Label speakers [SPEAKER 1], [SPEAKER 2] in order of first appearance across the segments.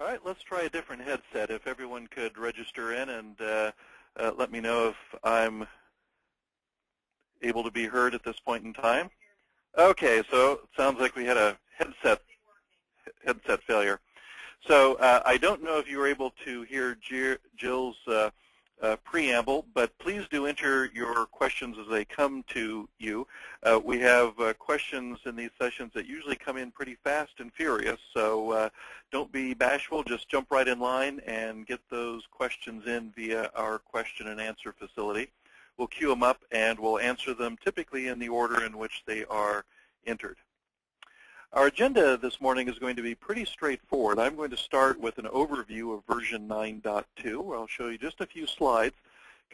[SPEAKER 1] All right, let's try a different headset. If everyone could register in and let me know if I'm able to be heard at this point in time. Okay, so it sounds like we had a headset failure. So I don't know if you were able to hear Jill's preamble, but please do enter your questions as they come to you. We have questions in these sessions that usually come in pretty fast and furious, so don't be bashful. Just jump right in line and get those questions in via our question and answer facility. We'll queue them up and we'll answer them typically in the order in which they are entered. Our agenda this morning is going to be pretty straightforward. I'm going to start with an overview of version 9.2, where I'll show you just a few slides,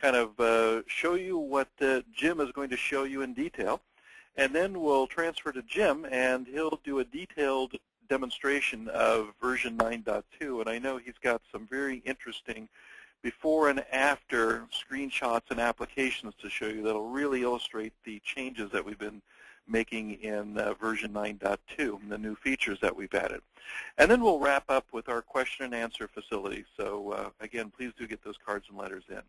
[SPEAKER 1] kind of show you what Jim is going to show you in detail. And then we'll transfer to Jim, and he'll do a detailed demonstration of version 9.2. And I know he's got some very interesting before and after screenshots and applications to show you that will really illustrate the changes that we've been making in version 9.2, the new features that we've added. And then we'll wrap up with our question and answer facility. So again, please do get those cards and letters in.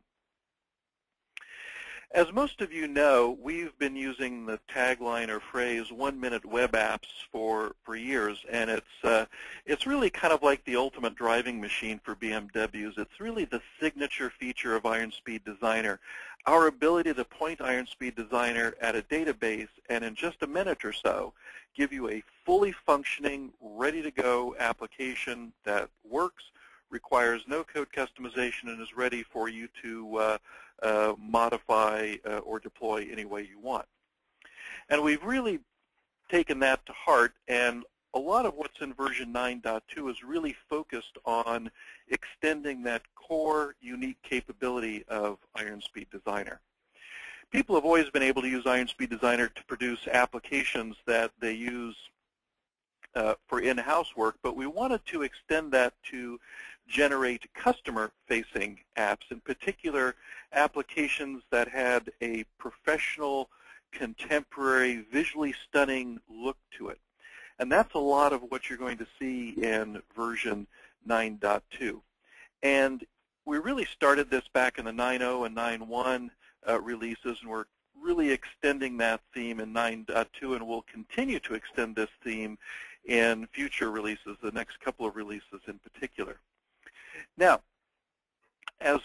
[SPEAKER 1] As most of you know, we've been using the tagline or phrase 1-minute web apps for years, and it's really kind of like the ultimate driving machine for BMWs. It's really the signature feature of Iron Speed Designer. Our ability to point Iron Speed Designer at a database and in just a minute or so give you a fully functioning, ready-to-go application that works, requires no code customization, and is ready for you to modify or deploy any way you want. And we've really taken that to heart, and a lot of what's in version 9.2 is really focused on extending that core unique capability of Iron Speed Designer. People have always been able to use Iron Speed Designer to produce applications that they use for in-house work, but we wanted to extend that to generate customer-facing apps, in particular applications that had a professional, contemporary, visually stunning look to it. And that's a lot of what you're going to see in version 9.2. And we really started this back in the 9.0 and 9.1 releases, and we're really extending that theme in 9.2, and we'll continue to extend this theme in future releases, the next couple of releases in particular. Now, as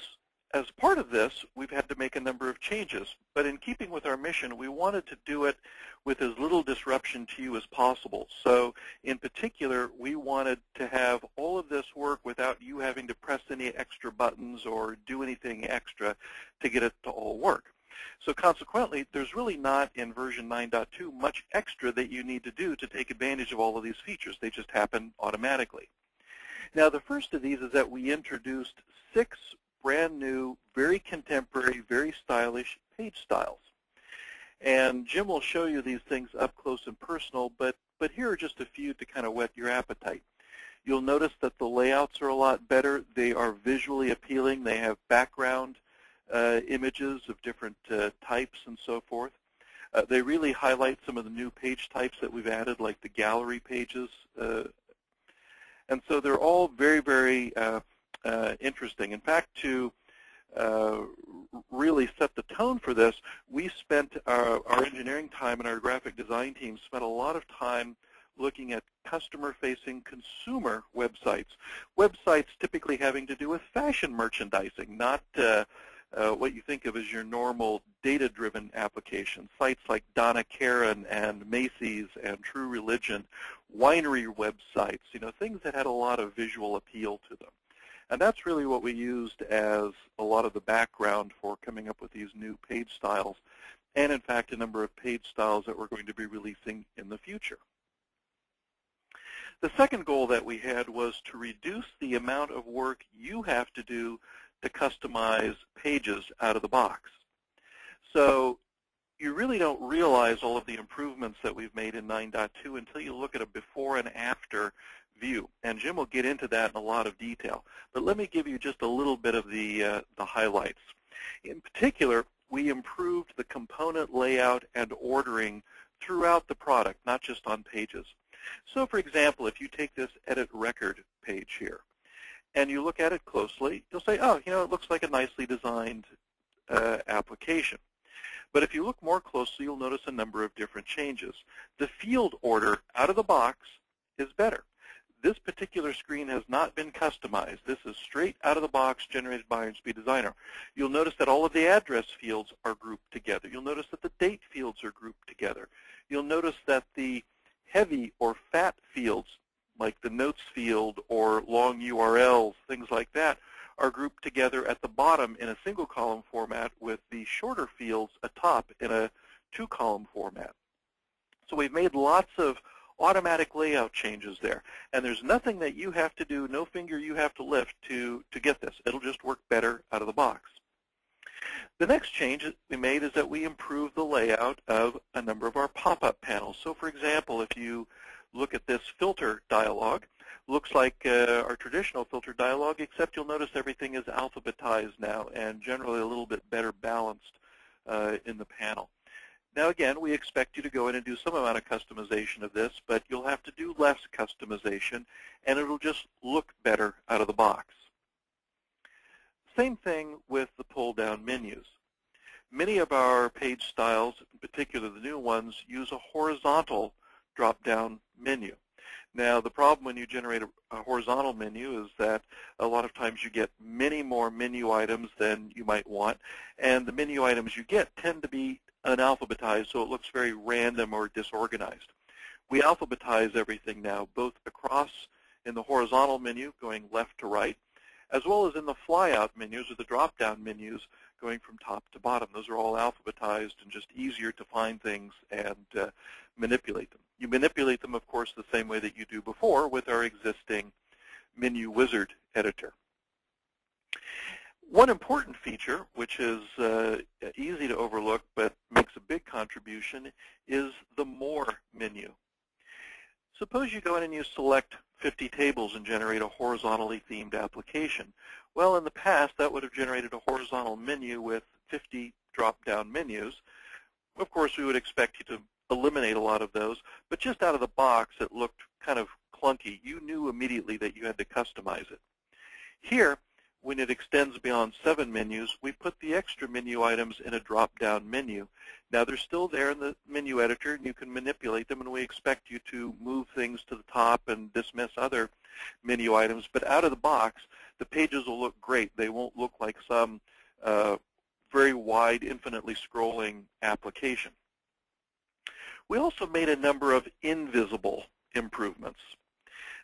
[SPEAKER 1] part of this, we've had to make a number of changes, but in keeping with our mission, we wanted to do it with as little disruption to you as possible. So in particular, we wanted to have all of this work without you having to press any extra buttons or do anything extra to get it to all work. So consequently, there's really not in version 9.2 much extra that you need to do to take advantage of all of these features. They just happen automatically. Now, the first of these is that we introduced 6 brand new, very contemporary, very stylish page styles. And Jim will show you these things up close and personal, but here are just a few to kind of whet your appetite. You'll notice that the layouts are a lot better. They are visually appealing. They have background images of different types and so forth. They really highlight some of the new page types that we've added, like the gallery pages. And so they're all very, very interesting. In fact, to really set the tone for this, we spent our engineering time and our graphic design team spent a lot of time looking at customer-facing consumer websites. Websites typically having to do with fashion merchandising, not what you think of as your normal data-driven applications. Sites like Donna Karan and Macy's and True Religion, winery websites, things that had a lot of visual appeal to them. And that's really what we used as a lot of the background for coming up with these new page styles, and in fact a number of page styles that we're going to be releasing in the future. The second goal that we had was to reduce the amount of work you have to do to customize pages out of the box. So you really don't realize all of the improvements that we've made in 9.2 until you look at a before and after view. And Jim will get into that in a lot of detail. But let me give you just a little bit of the highlights. In particular, we improved the component layout and ordering throughout the product, not just on pages. So for example, if you take this edit record page here, and you look at it closely, you'll say, oh, it looks like a nicely designed application. But if you look more closely, you'll notice a number of different changes. The field order out of the box is better. This particular screen has not been customized. This is straight out of the box generated by Iron Speed Designer. You'll notice that all of the address fields are grouped together. You'll notice that the date fields are grouped together. You'll notice that the heavy or fat fields, like the notes field or long URLs, things like that, are grouped together at the bottom in a single column format with the shorter fields atop in a two-column format. So we've made lots of automatic layout changes there. And there's nothing that you have to do, no finger you have to lift to get this. It'll just work better out of the box. The next change that we made is that we improved the layout of a number of our pop-up panels. So for example, if you look at this filter dialog, looks like our traditional filter dialog, except you'll notice everything is alphabetized now and generally a little bit better balanced in the panel. Now again, we expect you to go in and do some amount of customization of this, but you'll have to do less customization, and it'll just look better out of the box. Same thing with the pull-down menus. Many of our page styles, in particular the new ones, use a horizontal drop-down menu. Now, the problem when you generate a horizontal menu is that a lot of times you get many more menu items than you might want, and the menu items you get tend to be unalphabetized, so it looks very random or disorganized. We alphabetize everything now, both across in the horizontal menu, going left to right, as well as in the flyout menus or the drop-down menus going from top to bottom. Those are all alphabetized and just easier to find things and manipulate them. You manipulate them, of course, the same way that you do before with our existing menu wizard editor. One important feature, which is easy to overlook but makes a big contribution, is the More menu. Suppose you go in and you select 50 tables and generate a horizontally themed application. Well, in the past, that would have generated a horizontal menu with 50 drop-down menus. Of course, we would expect you to eliminate a lot of those, but just out of the box, it looked kind of clunky. You knew immediately that you had to customize it. Here, when it extends beyond 7 menus, we put the extra menu items in a drop-down menu. Now, they're still there in the menu editor, and you can manipulate them, and we expect you to move things to the top and dismiss other menu items. But out of the box, the pages will look great. They won't look like some very wide, infinitely scrolling application. We also made a number of invisible improvements.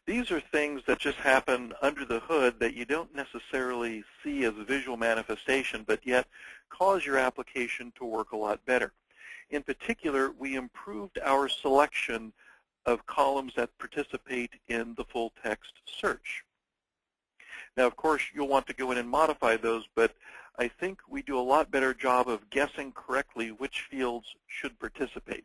[SPEAKER 1] These are things that just happen under the hood that you don't necessarily see as a visual manifestation, but yet cause your application to work a lot better. In particular, we improved our selection of columns that participate in the full text search. Now, of course, you'll want to go in and modify those, but I think we do a lot better job of guessing correctly which fields should participate.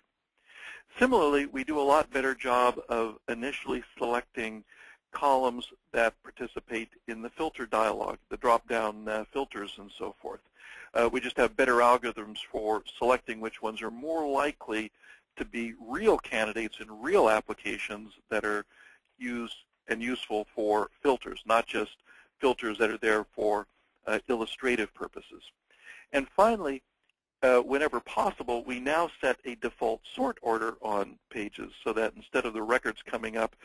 [SPEAKER 1] Similarly, we do a lot better job of initially selecting columns that participate in the filter dialog, the drop-down filters and so forth. We just have better algorithms for selecting which ones are more likely to be real candidates in real applications that are used and useful for filters, not just filters that are there for illustrative purposes. And finally, whenever possible, we now set a default sort order on pages so that instead of the records coming up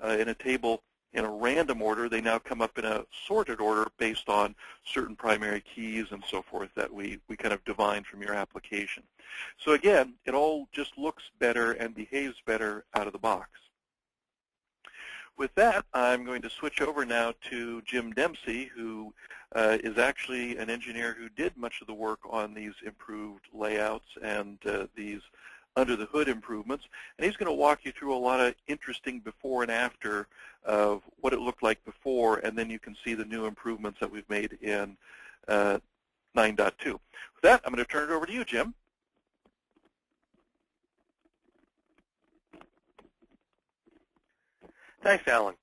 [SPEAKER 1] in a table in a random order, they now come up in a sorted order based on certain primary keys and so forth that we kind of divine from your application. So again, it all just looks better and behaves better out of the box. With that, I'm going to switch over now to Jim Dempsey, who is actually an engineer who did much of the work on these improved layouts and these under-the-hood improvements. And he's going to walk you through a lot of interesting before and after of what it looked like before, and then you can see the new improvements that we've made in 9.2. With that, I'm going to turn it over to you, Jim.
[SPEAKER 2] Thanks, Alan.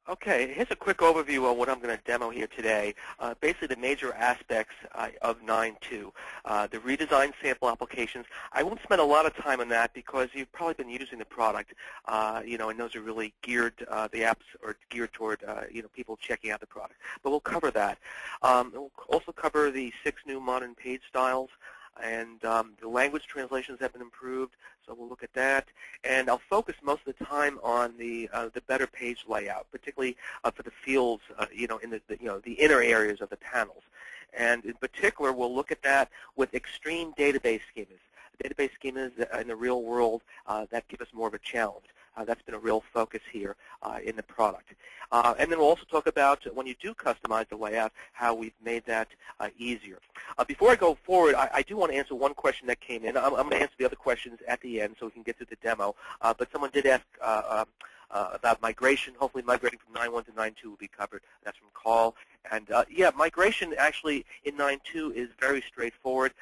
[SPEAKER 2] Okay, here's a quick overview of what I'm going to demo here today. Basically, the major aspects of 9.2. The redesigned sample applications. I won't spend a lot of time on that because you've probably been using the product, and those are really geared, the apps are geared toward, people checking out the product. But we'll cover that. We'll also cover the 6 new modern page styles. And the language translations have been improved, so we'll look at that. And I'll focus most of the time on the better page layout, particularly for the fields, in the inner areas of the panels. And in particular, we'll look at that with extreme database schemas. Database schemas in the real world that give us more of a challenge. That's been a real focus here in the product. And then we'll also talk about when you do customize the layout, how we've made that easier. Before I go forward, I do want to answer one question that came in. I'm going to answer the other questions at the end so we can get to the demo. But someone did ask about migration. Hopefully migrating from 9.1 to 9.2 will be covered. That's from Carl. And yeah, migration actually in 9.2 is very straightforward.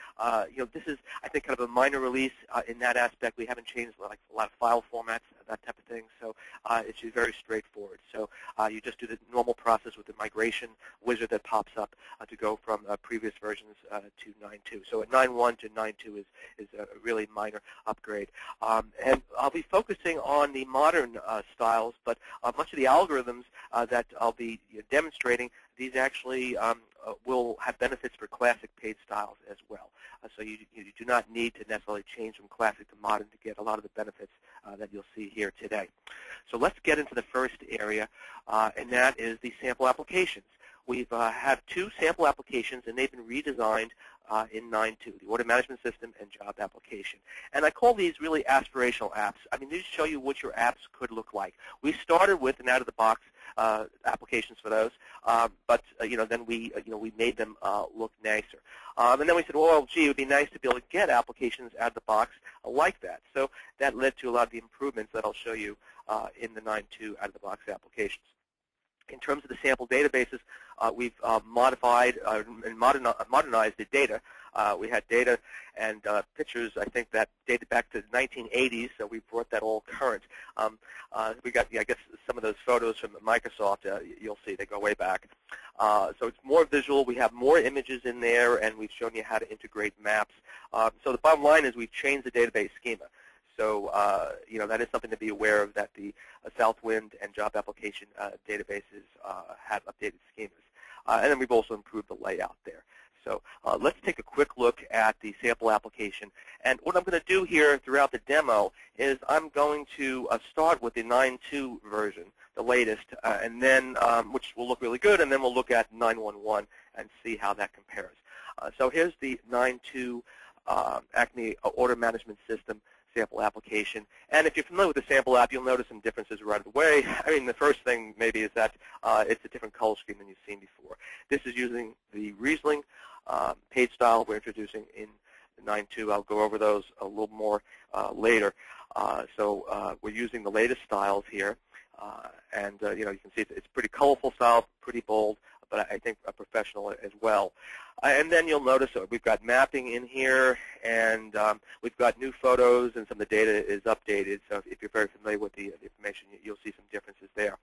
[SPEAKER 2] This is, I think, kind of a minor release in that aspect. We haven't changed like a lot of file formats, that type of thing. So it's very straightforward. So you just do the normal process with the migration wizard that pops up to go from previous versions to 9.2. So at 9.1 to 9.2 is a really minor upgrade. And I'll be focusing on the modern styles, but much of the algorithms that I'll be demonstrating, these actually will have benefits for classic page styles as well. So you do not need to necessarily change from classic to modern to get a lot of the benefits that you'll see here today. So let's get into the first area, and that is the sample applications. We've had 2 sample applications, and they've been redesigned in 9.2, the order management system and job application. And I call these really aspirational apps. I mean, these show you what your apps could look like. We started with an out-of-the-box applications for those, but then we made them look nicer. And then we said, well, gee, it would be nice to be able to get applications out of the box like that. So that led to a lot of the improvements that I'll show you in the 9.2 out-of-the-box applications. In terms of the sample databases, we've modified and modernized the data. We had data and pictures, I think, that dated back to the 1980s, so we brought that all current. We got, I guess, some of those photos from Microsoft. You'll see they go way back. So it's more visual. We have more images in there, and we've shown you how to integrate maps. So the bottom line is we've changed the database schema. So, that is something to be aware of, that the Southwind and job application databases have updated schemas. And then we've also improved the layout there. So let's take a quick look at the sample application. And what I'm going to do here throughout the demo is I'm going to start with the 9.2 version, the latest, and then which will look really good, and then we'll look at 9.1.1 and see how that compares. So here's the 9.2 Acme Order Management System sample application. And if you're familiar with the sample app, you'll notice some differences right away. I mean, the first thing maybe is that it's a different color scheme than you've seen before. This is using the Riesling page style we're introducing in 9.2. I'll go over those a little more later. So we're using the latest styles here. And you can see it's pretty colorful style, pretty bold, but I think professional as well. And then you'll notice we've got mapping in here, and we've got new photos, and some of the data is updated. So if you're very familiar with the information, you'll see some differences there.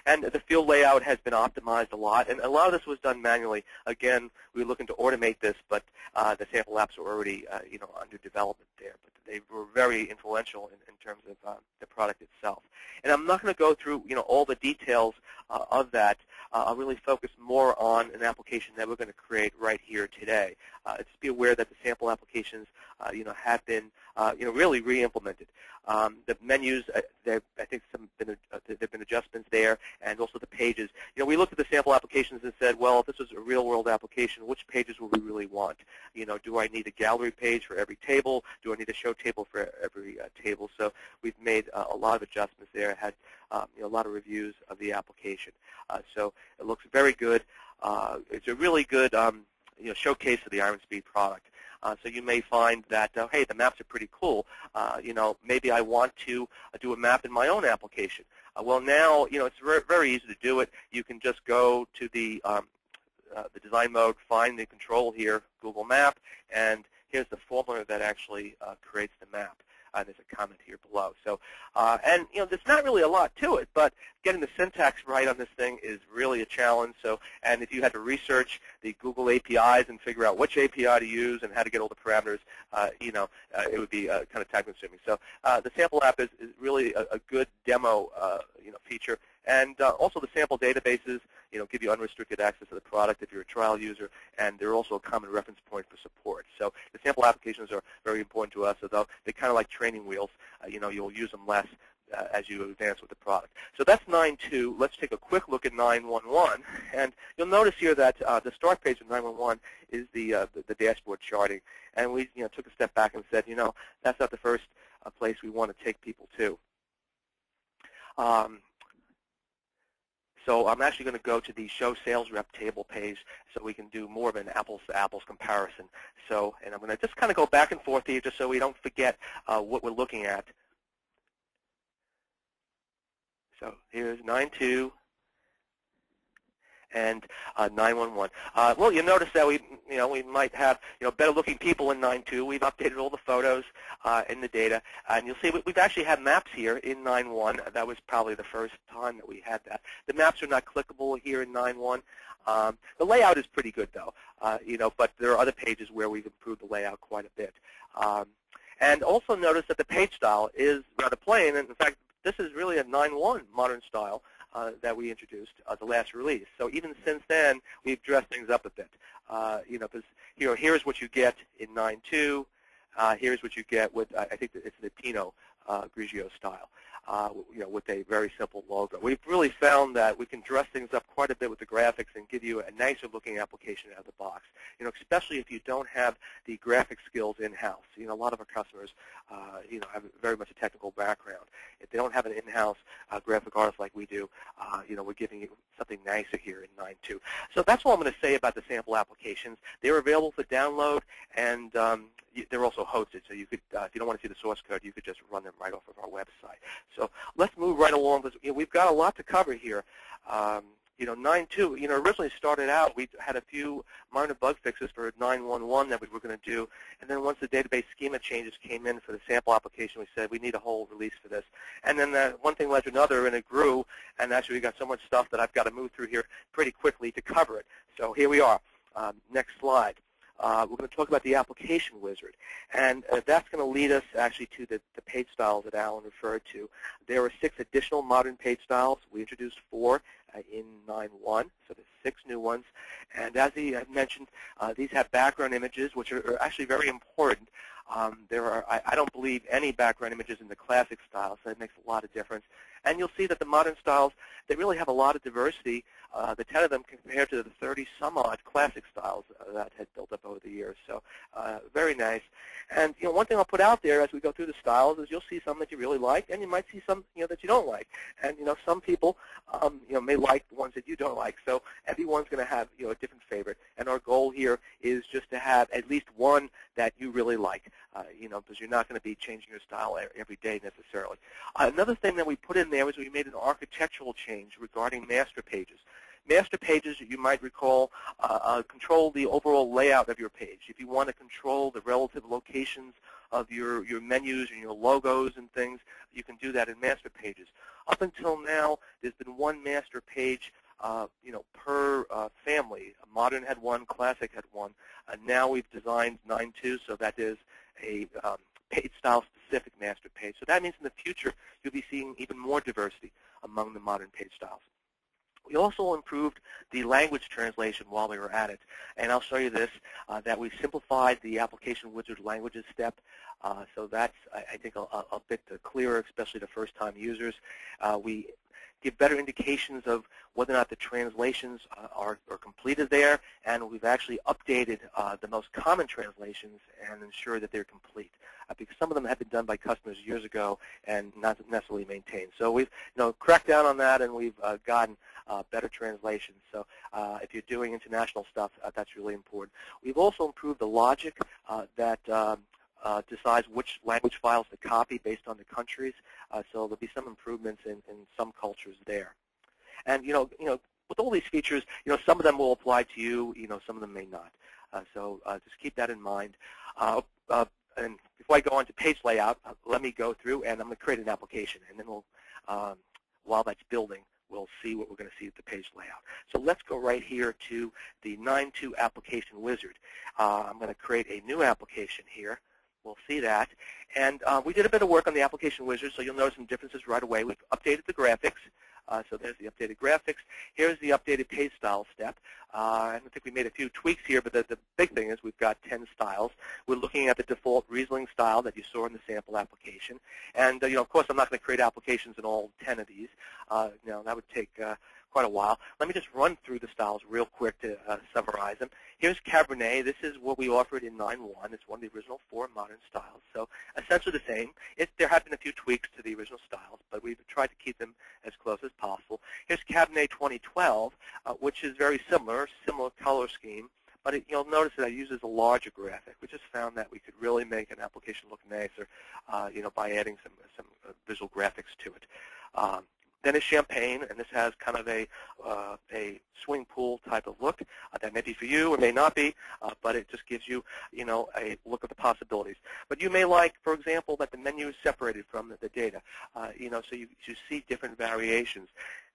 [SPEAKER 2] And the field layout has been optimized a lot, and a lot of this was done manually. Again, we were looking to automate this, but the sample apps are already under development there. But they were very influential in terms of the product itself. And I'm not going to go through all the details of that. I'll really focus more on an application that we're going to create right here today. Just be aware that the sample applications, have been, really re-implemented. The menus, I think there've been adjustments there, and also the pages. We looked at the sample applications and said, well, if this was a real-world application, which pages would we really want? Do I need a gallery page for every table? Do I need a show table for every table? So we've made a lot of adjustments there. Had a lot of reviews of the application. So it looks very good. It's a really good showcase of the Iron Speed product. So you may find that, hey, the maps are pretty cool. Maybe I want to do a map in my own application. Well, now, it's very easy to do it. You can just go to the design mode, find the control here, Google Map, and here's the formula that actually creates the map. there's a comment here below. So, and there's not really a lot to it, but getting the syntax right on this thing is really a challenge. So, and if you had to research the Google APIs and figure out which API to use and how to get all the parameters, it would be kind of time-consuming. So, the sample app is really a good demo, feature. And also the sample databases, give you unrestricted access to the product if you're a trial user, and they're also a common reference point for support. So the sample applications are very important to us, although they're kind of like training wheels. You'll use them less as you advance with the product. So that's 9.2. Let's take a quick look at 9.1.1. And you'll notice here that the start page of 9.1.1 is the dashboard charting. And we took a step back and said, that's not the first place we want to take people to. So I'm actually going to go to the Show Sales Rep table page so we can do more of an apples-to-apples comparison. So, and I'm going to just kind of go back and forth here just so we don't forget what we're looking at. So here's 9.2 and 9.1.1. Well, you notice that we might have better-looking people in 9.2. We've updated all the photos in the data, and you'll see we've actually had maps here in 9.1. That was probably the first time that we had that. The maps are not clickable here in 9.1. The layout is pretty good though, but there are other pages where we've improved the layout quite a bit. And also notice that the page style is rather plain, and in fact, this is really a 9.1 modern style that we introduced the last release. So even since then, we've dressed things up a bit. Because here's what you get in 9.2. Here's what you get with I think it's the Pinot Grigio style. With a very simple logo. We've really found that we can dress things up quite a bit with the graphics and give you a nicer looking application out of the box. Especially if you don't have the graphic skills in-house. A lot of our customers, have very much a technical background. If they don't have an in-house graphic artist like we do, we're giving you something nicer here in 9.2. So that's all I'm going to say about the sample applications. They're available for download, and they're also hosted. So you could, if you don't want to see the source code, you could just run them right off of our website. So let's move right along. We've got a lot to cover here. 9.2, originally started out, we had a few minor bug fixes for 9.1.1 that we were going to do. And then once the database schema changes came in for the sample application, we said we need a whole release for this. And then one thing led to another, and it grew. And actually, we got so much stuff that I've got to move through here pretty quickly to cover it. So here we are. Next slide. We're going to talk about the application wizard, and that's going to lead us actually to the page styles that Alan referred to. There are 6 additional modern page styles. We introduced 4 in 9.1, so there's 6 new ones. And as he had mentioned, these have background images, which are actually very important. There are, I don't believe, any background images in the classic style, so that makes a lot of difference. And you'll see that the modern styles, they really have a lot of diversity, the 10 of them compared to the 30-some-odd classic styles that had built up over the years. So very nice. And one thing I'll put out there as we go through the styles is you'll see some that you really like, and you might see some that you don't like. And some people may like the ones that you don't like. So everyone's going to have a different favorite. And our goal here is just to have at least one that you really like. Because you're not going to be changing your style every day necessarily. Another thing that we put in there was we made an architectural change regarding master pages. Master pages, you might recall, control the overall layout of your page. If you want to control the relative locations of your menus and your logos and things, you can do that in master pages. Up until now, there's been one master page per family. Modern had one, Classic had one. Now we've designed 9.2 so that is a page style specific master page. So that means in the future you'll be seeing even more diversity among the modern page styles. We also improved the language translation while we were at it. And I'll show you this, that we simplified the application wizard languages step. So that's, I think, a bit clearer, especially to first-time users. We give better indications of whether or not the translations are completed there, and we've actually updated the most common translations and ensure that they're complete, because some of them have been done by customers years ago and not necessarily maintained. So we've cracked down on that, and we've gotten better translations. So if you're doing international stuff, that's really important. We've also improved the logic that decides which language files to copy based on the countries. So there'll be some improvements in some cultures there. And with all these features, some of them will apply to you. Some of them may not. So just keep that in mind. and before I go on to page layout, let me go through and I'm going to create an application, and then we'll, while that's building, we'll see what we're going to see at the page layout. So let's go right here to the 9.2 application wizard. I'm going to create a new application here. We'll see that. And we did a bit of work on the application wizard, so you'll notice some differences right away. We've updated the graphics. So there's the updated graphics. Here's the updated page style step. I think we made a few tweaks here, but the big thing is we've got 10 styles. We're looking at the default Riesling style that you saw in the sample application. And of course, I'm not going to create applications in all 10 of these. That would take quite a while. Let me just run through the styles real quick to summarize them. Here's Cabernet. This is what we offered in 9.1. It's one of the original 4 modern styles. So essentially the same. There have been a few tweaks to the original styles, but we've tried to keep them as close as possible. Here's Cabernet 2012, which is very similar color scheme, but you'll notice that it uses a larger graphic. We just found that we could really make an application look nicer, by adding some visual graphics to it. Then is Champagne, and this has kind of a swimming pool type of look. That may be for you or may not be, but it just gives you, a look at the possibilities. But you may like, for example, that the menu is separated from the data, so you see different variations.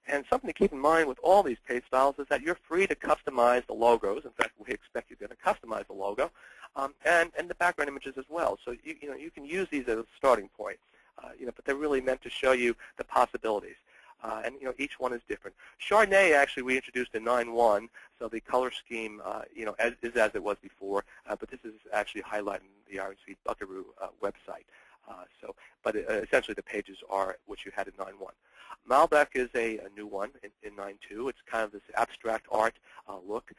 [SPEAKER 2] And something to keep in mind with all these page styles is that you're free to customize the logos. In fact, we expect you're going to customize the logo, and the background images as well. So you can use these as a starting point, but they're really meant to show you the possibilities. And each one is different. Chardonnay, actually, we introduced in 9.1, so the color scheme, is as it was before, but this is actually highlighting the Iron Speed Buckaroo website. But essentially the pages are what you had in 9.1. Malbec is a new one in 9.2. It's kind of this abstract art look,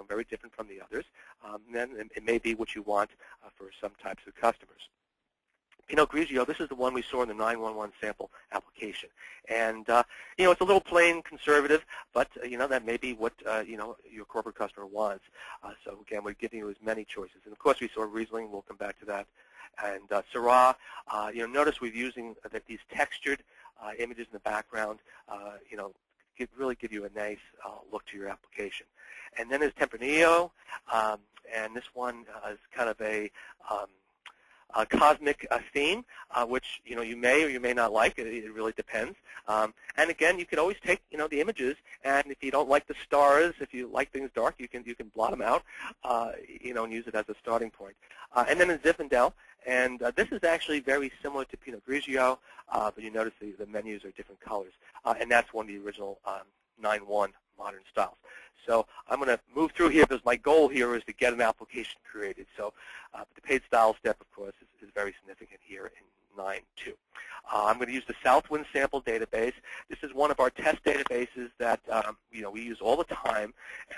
[SPEAKER 2] very different from the others. And then it may be what you want for some types of customers. Pinot Grigio, this is the one we saw in the 9.1 sample application. And, it's a little plain conservative, but, that may be what, your corporate customer wants. So, again, we're giving you as many choices. And, of course, we saw Riesling. We'll come back to that. And Syrah, notice we're using these textured images in the background, really give you a nice look to your application. And then there's Tempranillo, and this one is kind of a cosmic theme, which you may or you may not like. It really depends. And again, you can always take the images, and if you don't like the stars, if you like things dark, you can blot them out, and use it as a starting point. And then in Zinfandel, and this is actually very similar to Pinot Grigio, but you notice the menus are different colors, and that's one of the original 9.1 modern styles. So I'm going to move through here because my goal here is to get an application created. So the page style step, of course, is very significant here in 9.2. I'm going to use the Southwind sample database. This is one of our test databases that we use all the time,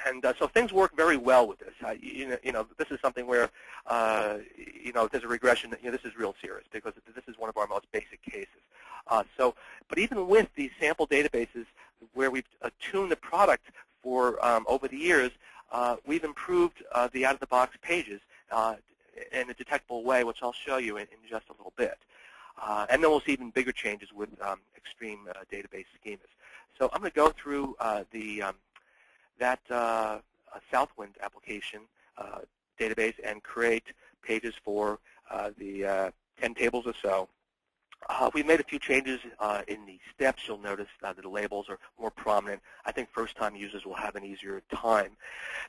[SPEAKER 2] and so things work very well with this. This is something where if there's a regression, this is real serious because this is one of our most basic cases. But even with these sample databases where we've tuned the product for over the years, we've improved the out-of-the-box pages in a detectable way, which I'll show you in just a little bit. And then we'll see even bigger changes with extreme database schemas. So I'm going to go through that Southwind application database and create pages for the 10 tables or so. We made a few changes in the steps. You'll notice that the labels are more prominent. I think first-time users will have an easier time.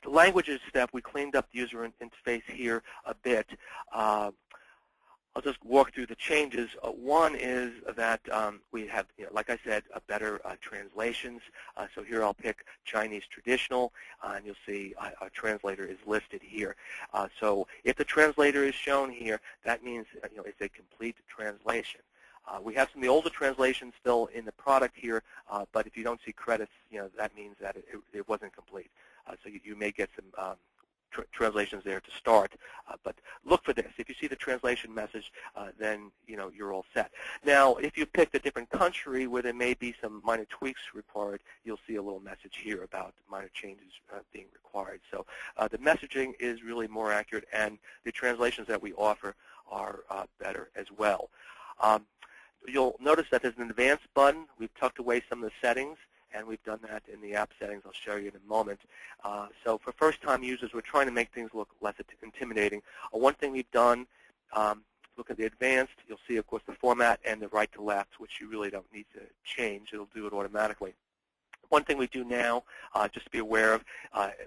[SPEAKER 2] The languages step, we cleaned up the user interface here a bit. I'll just walk through the changes. One is that we have, like I said, better translations. So here I'll pick Chinese traditional, and you'll see our translator is listed here. So if the translator is shown here, that means it's a complete translation. We have some of the older translations still in the product here, but if you don't see credits, that means that it wasn't complete. So you may get some translations there to start, but look for this. If you see the translation message, then you're all set. Now, if you picked a different country where there may be some minor tweaks required, you'll see a little message here about minor changes being required. So the messaging is really more accurate, and the translations that we offer are better as well. You'll notice that there's an advanced button. We've tucked away some of the settings, and we've done that in the app settings. I'll show you in a moment. So for first-time users, we're trying to make things look less intimidating. One thing we've done look at the advanced, you'll see, of course, the format and the right to left, which you really don't need to change. It'll do it automatically. One thing we do now, just to be aware of,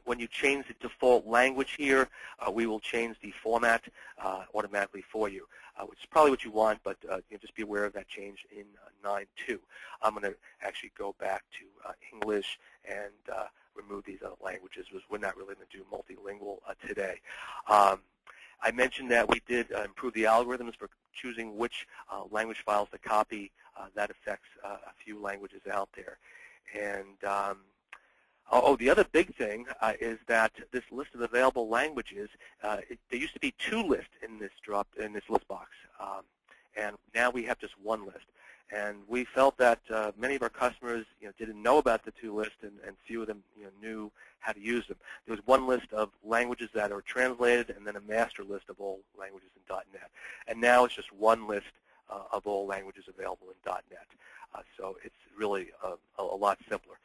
[SPEAKER 2] when you change the default language here, we will change the format automatically for you, which is probably what you want, but just be aware of that change in 9.2. I'm going to actually go back to English and remove these other languages, because we're not really going to do multilingual today. I mentioned that we did improve the algorithms for choosing which language files to copy. That affects a few languages out there. And the other big thing is that this list of available languages, there used to be 2 lists in this list box, and now we have just 1 list. And we felt that many of our customers, didn't know about the 2 lists, and few of them, knew how to use them. There was 1 list of languages that are translated, and then a master list of all languages in .NET. And now it's just 1 list of all languages available in .NET. So it's really a lot simpler.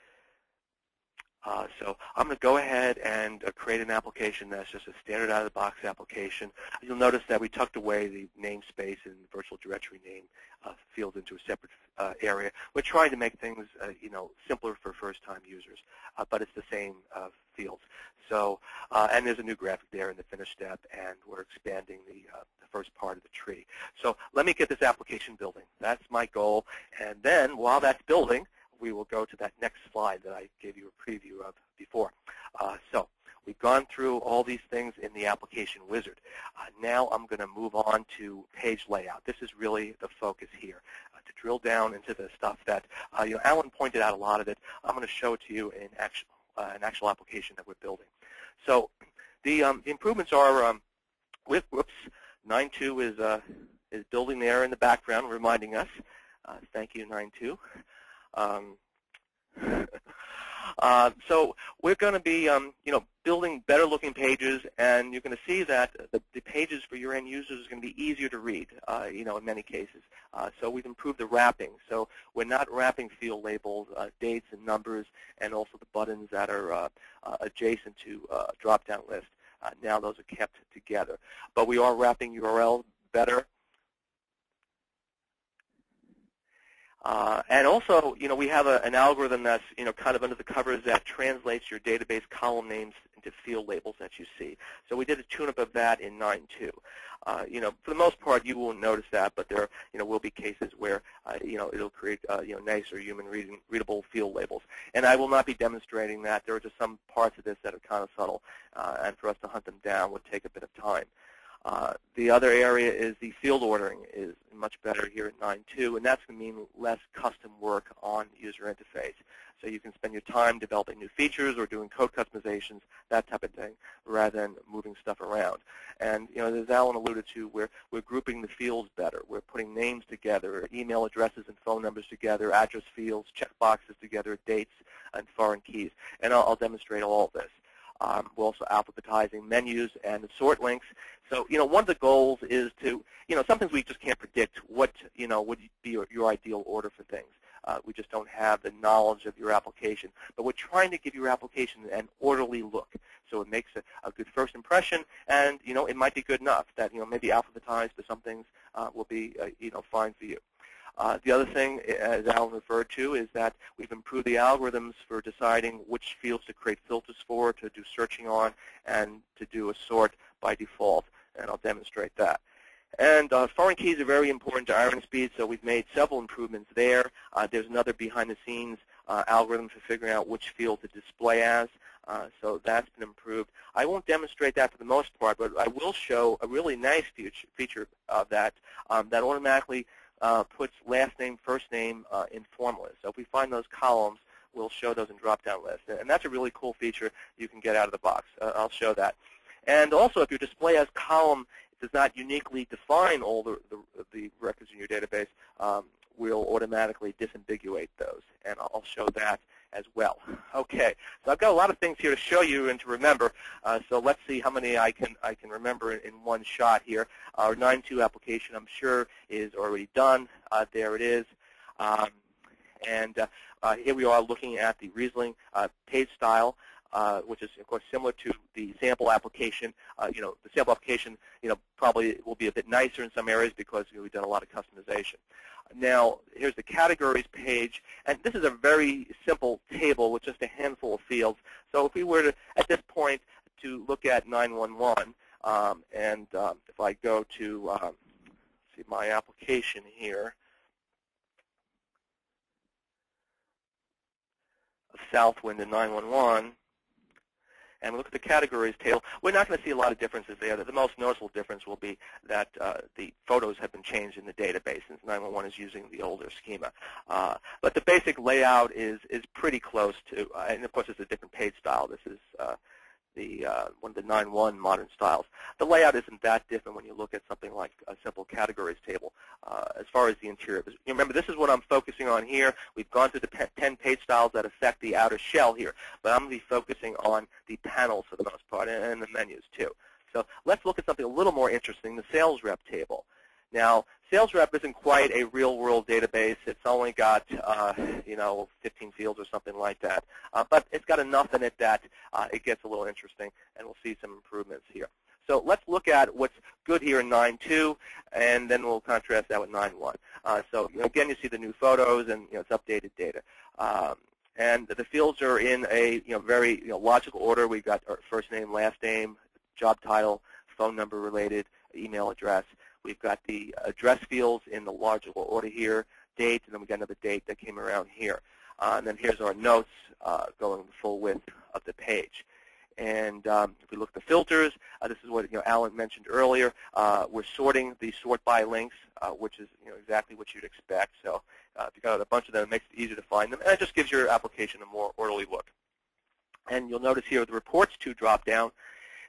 [SPEAKER 2] So I'm going to go ahead and create an application that's just a standard out-of-the-box application. You'll notice that we tucked away the namespace and virtual directory name fields into a separate area. We're trying to make things, simpler for first-time users, but it's the same fields. So, and there's a new graphic there in the finish step, and we're expanding the first part of the tree. So let me get this application building. That's my goal. And then while that's building, we will go to that next slide that I gave you a preview of before. So we've gone through all these things in the application wizard. Now I'm going to move on to page layout. This is really the focus here, to drill down into the stuff that, Alan pointed out a lot of it. I'm going to show it to you in an actual application that we're building. So the improvements are, 9.2 is building there in the background, reminding us. Thank you, 9.2. So we're going to be, building better-looking pages, and you're going to see that the pages for your end users is going to be easier to read, in many cases. So we've improved the wrapping. So we're not wrapping field labels, dates and numbers, and also the buttons that are adjacent to a drop-down list. Now those are kept together. But we are wrapping URLs better. And also, we have an algorithm that's, kind of under the covers that translates your database column names into field labels that you see. So we did a tune-up of that in 9.2. For the most part, you won't notice that, but there, will be cases where, it'll create, nicer human-readable field labels. And I will not be demonstrating that. There are just some parts of this that are kind of subtle, and for us to hunt them down would take a bit of time. The other area is the field ordering is much better here at 9.2, and that's going to mean less custom work on user interface. So you can spend your time developing new features or doing code customizations, that type of thing, rather than moving stuff around. And as Alan alluded to, we're grouping the fields better. We're putting names together, email addresses and phone numbers together, address fields, checkboxes together, dates, and foreign keys. And I'll demonstrate all of this. We're also alphabetizing menus and sort links. So, one of the goals is to, sometimes we just can't predict what, would be your ideal order for things. We just don't have the knowledge of your application. But we're trying to give your application an orderly look. So it makes a good first impression, and, it might be good enough that, maybe alphabetized, but some things will be, fine for you. The other thing, as Alan referred to, is that we've improved the algorithms for deciding which fields to create filters for, to do searching on, and to do a sort by default, and I'll demonstrate that. And foreign keys are very important to Iron Speed, so we've made several improvements there. There's another behind-the-scenes algorithm for figuring out which field to display as, so that's been improved. I won't demonstrate that for the most part, but I will show a really nice feature of that that automatically puts last name, first name in formulas. So if we find those columns, we'll show those in drop-down lists. And that's a really cool feature you can get out of the box. I'll show that. And also, if your display as column does not uniquely define all the records in your database, we'll automatically disambiguate those. And I'll show that as well. Okay, so I've got a lot of things here to show you and to remember. So let's see how many I can remember in one shot here. Our 9.2 application, I'm sure, is already done. There it is. And here we are looking at the Riesling page style. which is, of course, similar to the sample application. The sample application, probably will be a bit nicer in some areas because we've done a lot of customization. Now, here's the categories page, and this is a very simple table with just a handful of fields. So if we were to, at this point, to look at 911, if I go to see my application here of Southwind and 911, and we look at the categories table, we're not going to see a lot of differences there. The most noticeable difference will be that the photos have been changed in the database, since 911 is using the older schema. But the basic layout is pretty close to, and of course it's a different page style. This is one of the 9.1 modern styles. The layout isn't that different when you look at something like a simple categories table as far as the interior. Remember, this is what I'm focusing on here. We've gone through the 10 page styles that affect the outer shell here, but I'm going to be focusing on the panels for the most part and the menus too. So let's look at something a little more interesting, the sales rep table. Now, sales rep isn't quite a real-world database. It's only got, 15 fields or something like that. But it's got enough in it that it gets a little interesting, and we'll see some improvements here. So let's look at what's good here in 9.2, and then we'll contrast that with 9.1. So again, you see the new photos, and it's updated data. And the fields are in a very logical order. We've got our first name, last name, job title, phone number related, email address. We've got the address fields in the logical order here, date, and then we've got another date that came around here. And then here's our notes going the full width of the page. And if we look at the filters, this is what Alan mentioned earlier. We're sorting the sort by links, which is exactly what you'd expect. So if you've got a bunch of them, it makes it easier to find them, and it just gives your application a more orderly look. And you'll notice here the reports to drop down.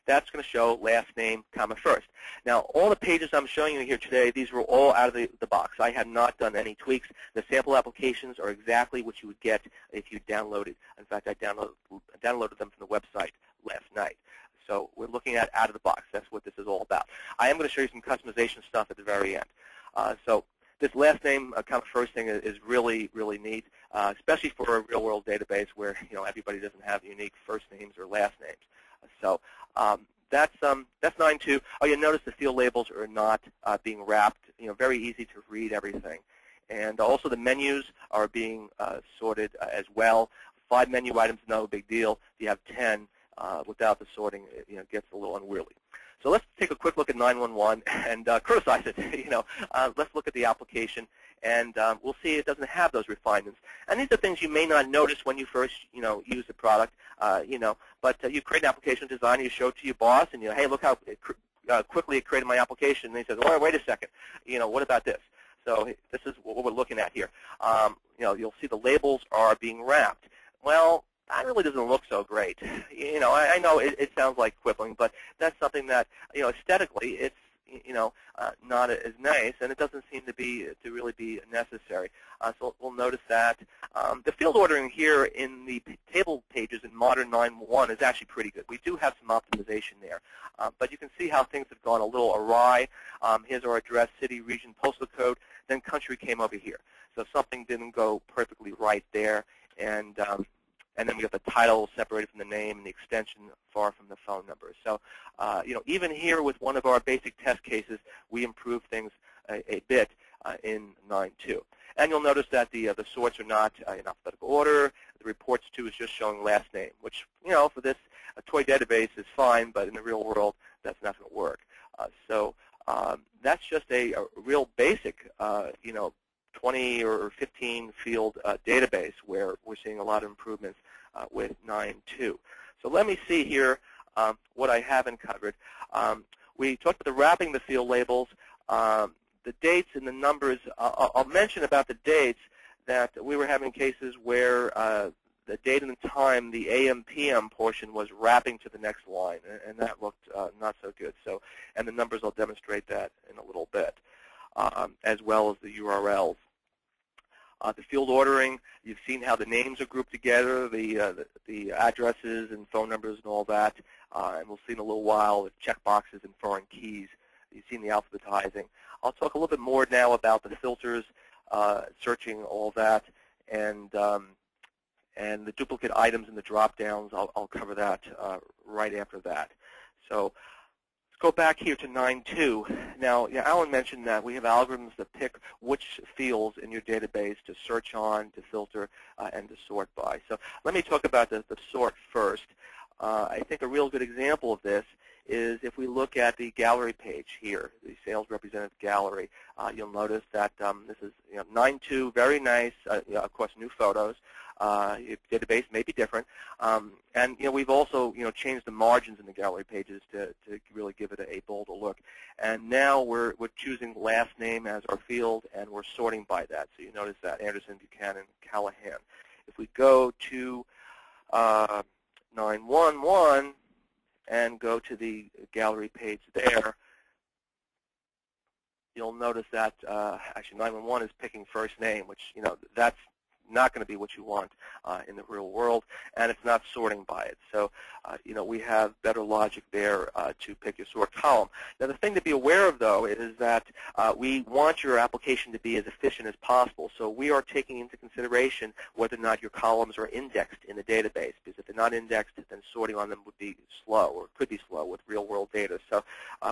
[SPEAKER 2] That's going to show last name, comma, first. Now, all the pages I'm showing you here today, these were all out of the box. I have not done any tweaks. The sample applications are exactly what you would get if you downloaded. In fact, I downloaded them from the website last night. So we're looking at out of the box. That's what this is all about. I am going to show you some customization stuff at the very end. So this last name, comma, first thing is really, really neat, especially for a real-world database where everybody doesn't have unique first names or last names. So that's 9.2. Oh, you notice the field labels are not being wrapped. Very easy to read everything. And also the menus are being sorted as well. 5 menu items, no big deal. If you have 10 without the sorting, it gets a little unwieldy. So let's take a quick look at 911 and criticize it. Let's look at the application, and we'll see it doesn't have those refinements. And these are things you may not notice when you first, use the product, but you create an application design, you show it to your boss, and hey, look how quickly it created my application. And he says, oh, wait a second, what about this? So this is what we're looking at here. You'll see the labels are being wrapped. Well, that really doesn't look so great. I know it sounds like quibbling, but that's something that, aesthetically, it's, not as nice, and it doesn't seem to really be necessary. So we'll notice that. The field ordering here in the table pages in Modern 9.1 is actually pretty good. We do have some optimization there, but you can see how things have gone a little awry. Here's our address, city, region, postal code. Then country came over here. So something didn't go perfectly right there, and then we got the title separated from the name and the extension far from the phone number. So, even here with one of our basic test cases, we improved things a bit in 9.2. And you'll notice that the sorts are not in alphabetical order. The reports to is just showing last name, which, for this toy database is fine, but in the real world, that's not going to work. So that's just a real basic, 20 or 15 field database where we're seeing a lot of improvements with 9.2. So let me see here what I haven't covered. We talked about the wrapping the field labels, the dates and the numbers. I'll mention about the dates that we were having cases where the date and the time, the AM/PM portion was wrapping to the next line, and that looked not so good. So, and the numbers, I'll demonstrate that in a little bit, as well as the URLs. The field ordering, you've seen how the names are grouped together, the addresses and phone numbers and all that, and we'll see in a little while the checkboxes and foreign keys. You've seen the alphabetizing. I'll talk a little bit more now about the filters, searching all that, and And the duplicate items in the drop-downs, I'll cover that right after that. So let's go back here to 9.2. Now, Alan mentioned that we have algorithms that pick which fields in your database to search on, to filter, and to sort by. So let me talk about the sort first. I think a real good example of this is if we look at the gallery page here, the sales representative gallery. You'll notice that this is 9.2, very nice, of course, new photos. Your database may be different. And we've also changed the margins in the gallery pages to really give it a bolder look. And now we're choosing last name as our field, and we're sorting by that. So you notice that Anderson, Buchanan, Callahan. If we go to 911 and go to the gallery page there, you'll notice that actually 911 is picking first name, which that's not going to be what you want in the real world, and it's not sorting by it. So, we have better logic there to pick your sort column. Now, the thing to be aware of, though, is that we want your application to be as efficient as possible. So we are taking into consideration whether or not your columns are indexed in the database, because if they're not indexed, then sorting on them would be slow, or could be slow with real-world data. So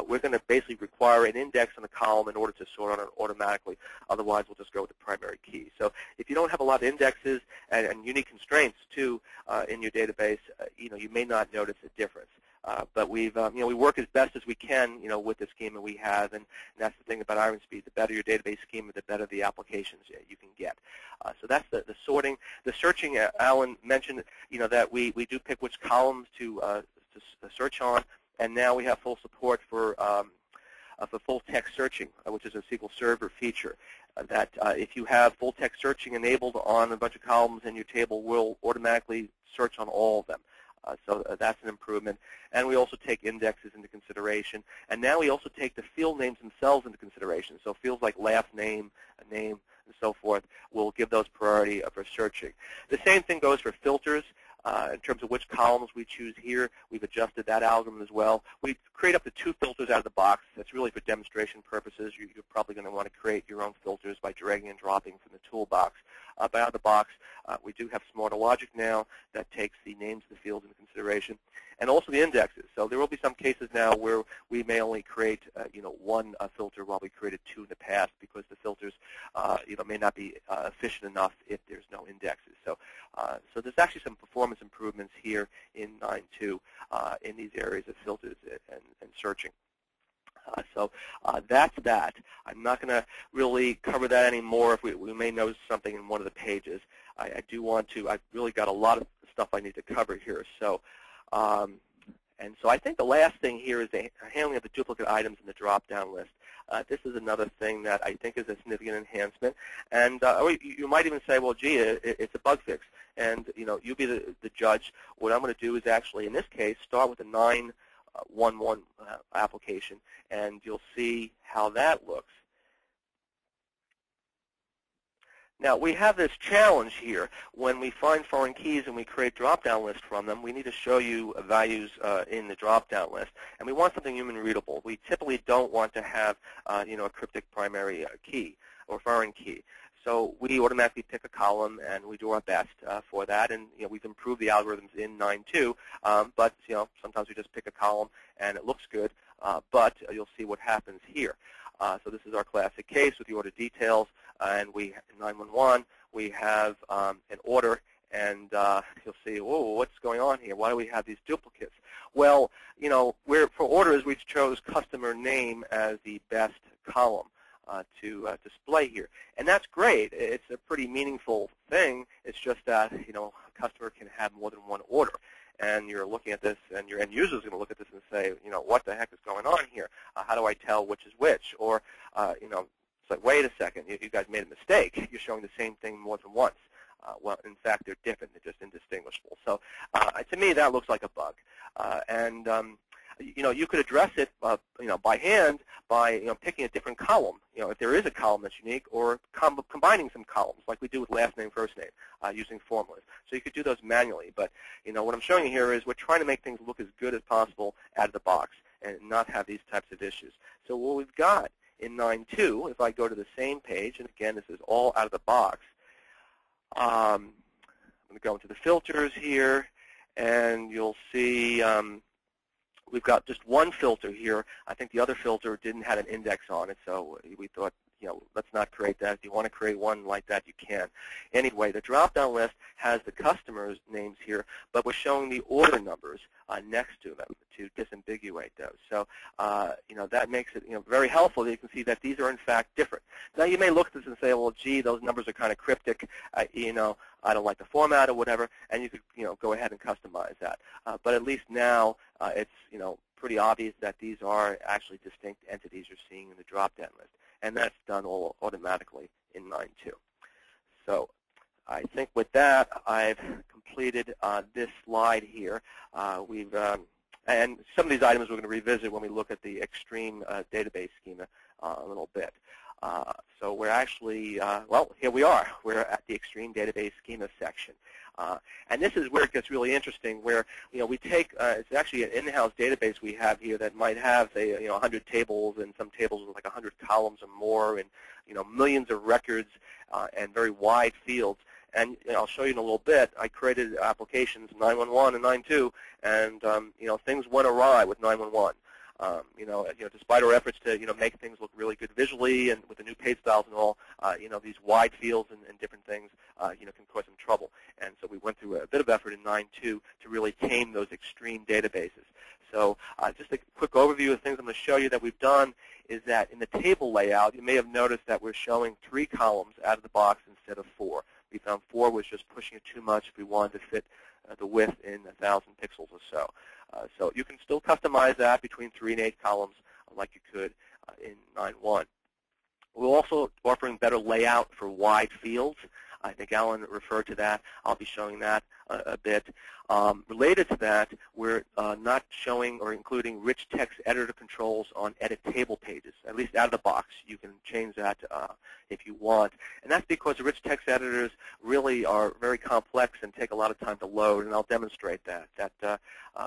[SPEAKER 2] we're going to basically require an index on the column in order to sort on it automatically. Otherwise, we'll just go with the primary key. So if you don't have a lot of indexes and unique constraints too in your database, you may not notice a difference. But we work as best as we can, with the schema we have, and that's the thing about Iron Speed. The better your database schema, the better the applications you can get. So that's the sorting. The searching, Alan mentioned, that we do pick which columns to search on, and now we have full support for full text searching, which is a SQL Server feature. That if you have full text searching enabled on a bunch of columns in your table, will automatically search on all of them. So that's an improvement. And we also take indexes into consideration. And now we also take the field names themselves into consideration. So fields like last name, a name, and so forth, will give those priority for searching. The same thing goes for filters. In terms of which columns we choose here, we've adjusted that algorithm as well. We create up to 2 filters out of the box. That's really for demonstration purposes. You're probably going to want to create your own filters by dragging and dropping from the toolbox. But out of the box, we do have smarter logic now that takes the names of the fields into consideration, and also the indexes. So there will be some cases now where we may only create, one filter while we created 2 in the past, because the filters, may not be efficient enough if there's no indexes. So, so there's actually some performance improvements here in 9.2 in these areas of filters and searching. So that's that. I'm not going to really cover that anymore. If we may notice something in one of the pages. I do want to. I've really got a lot of stuff I need to cover here. So, and so I think the last thing here is the handling of the duplicate items in the drop-down list. This is another thing that I think is a significant enhancement. And you might even say, well, gee, it's a bug fix. And you be the judge. What I'm going to do is actually, in this case, start with a 9.11 application, and you'll see how that looks. Now, we have this challenge here. When we find foreign keys and we create drop-down lists from them, we need to show you values in the drop-down list. And we want something human readable. We typically don't want to have a cryptic primary key or foreign key. So we automatically pick a column, and we do our best for that. And we've improved the algorithms in 9.2. But sometimes we just pick a column, and it looks good. But you'll see what happens here. So this is our classic case with the order details, and in 911 we have an order, and you'll see, whoa, what's going on here? Why do we have these duplicates? Well, for orders we chose customer name as the best column to display here, and that's great. It's a pretty meaningful thing. It's just that a customer can have more than one order. And you're looking at this, and your end user is going to look at this and say, what the heck is going on here? How do I tell which is which? Or, it's like, wait a second, you guys made a mistake. You're showing the same thing more than once. Well, in fact, they're different. They're just indistinguishable. So, to me, that looks like a bug. You could address it, by hand by, picking a different column. If there is a column that's unique, or combining some columns, like we do with last name, first name, using formulas. So you could do those manually. But, what I'm showing you here is we're trying to make things look as good as possible out of the box and not have these types of issues. So what we've got in 9.2, if I go to the same page, and again, this is all out of the box. Let going to go into the filters here, and you'll see we've got just one filter here. I think the other filter didn't have an index on it, so we thought, let's not create that. If you want to create one like that, you can. Anyway, the drop-down list has the customers' names here, but we're showing the order numbers next to them to disambiguate those. So, that makes it, very helpful. You can see that these are, in fact, different. Now, you may look at this and say, well, gee, those numbers are kind of cryptic. I don't like the format or whatever, and you could, go ahead and customize that. But at least now, it's, pretty obvious that these are actually distinct entities you're seeing in the drop-down list. And that's done all automatically in 9.2. So I think with that, I've completed this slide here. And some of these items we're going to revisit when we look at the extreme database schema a little bit. So we're actually, well, here we are. We're at the extreme database schema section. And this is where it gets really interesting, where we take it's actually an in-house database we have here that might have, say, 100 tables, and some tables with like 100 columns or more, and millions of records and very wide fields. And I'll show you in a little bit. I created applications 9.1 and 9.2, and things went awry with 9.1. Despite our efforts to make things look really good visually and with the new page styles and all, these wide fields and different things can cause some trouble. And so we went through a bit of effort in 9.2 to really tame those extreme databases. So just a quick overview of things I'm going to show you that we've done is that in the table layout, you may have noticed that we're showing 3 columns out of the box instead of 4. We found 4 was just pushing it too much if we wanted to fit the width in 1,000 pixels or so. So you can still customize that between 3 and 8 columns like you could in 9.1. We're also offering better layout for wide fields. I think Alan referred to that. I'll be showing that a bit. Related to that, we're not showing or including rich text editor controls on edit table pages, at least out of the box. You can change that if you want. And that's because the rich text editors really are very complex and take a lot of time to load, and I'll demonstrate that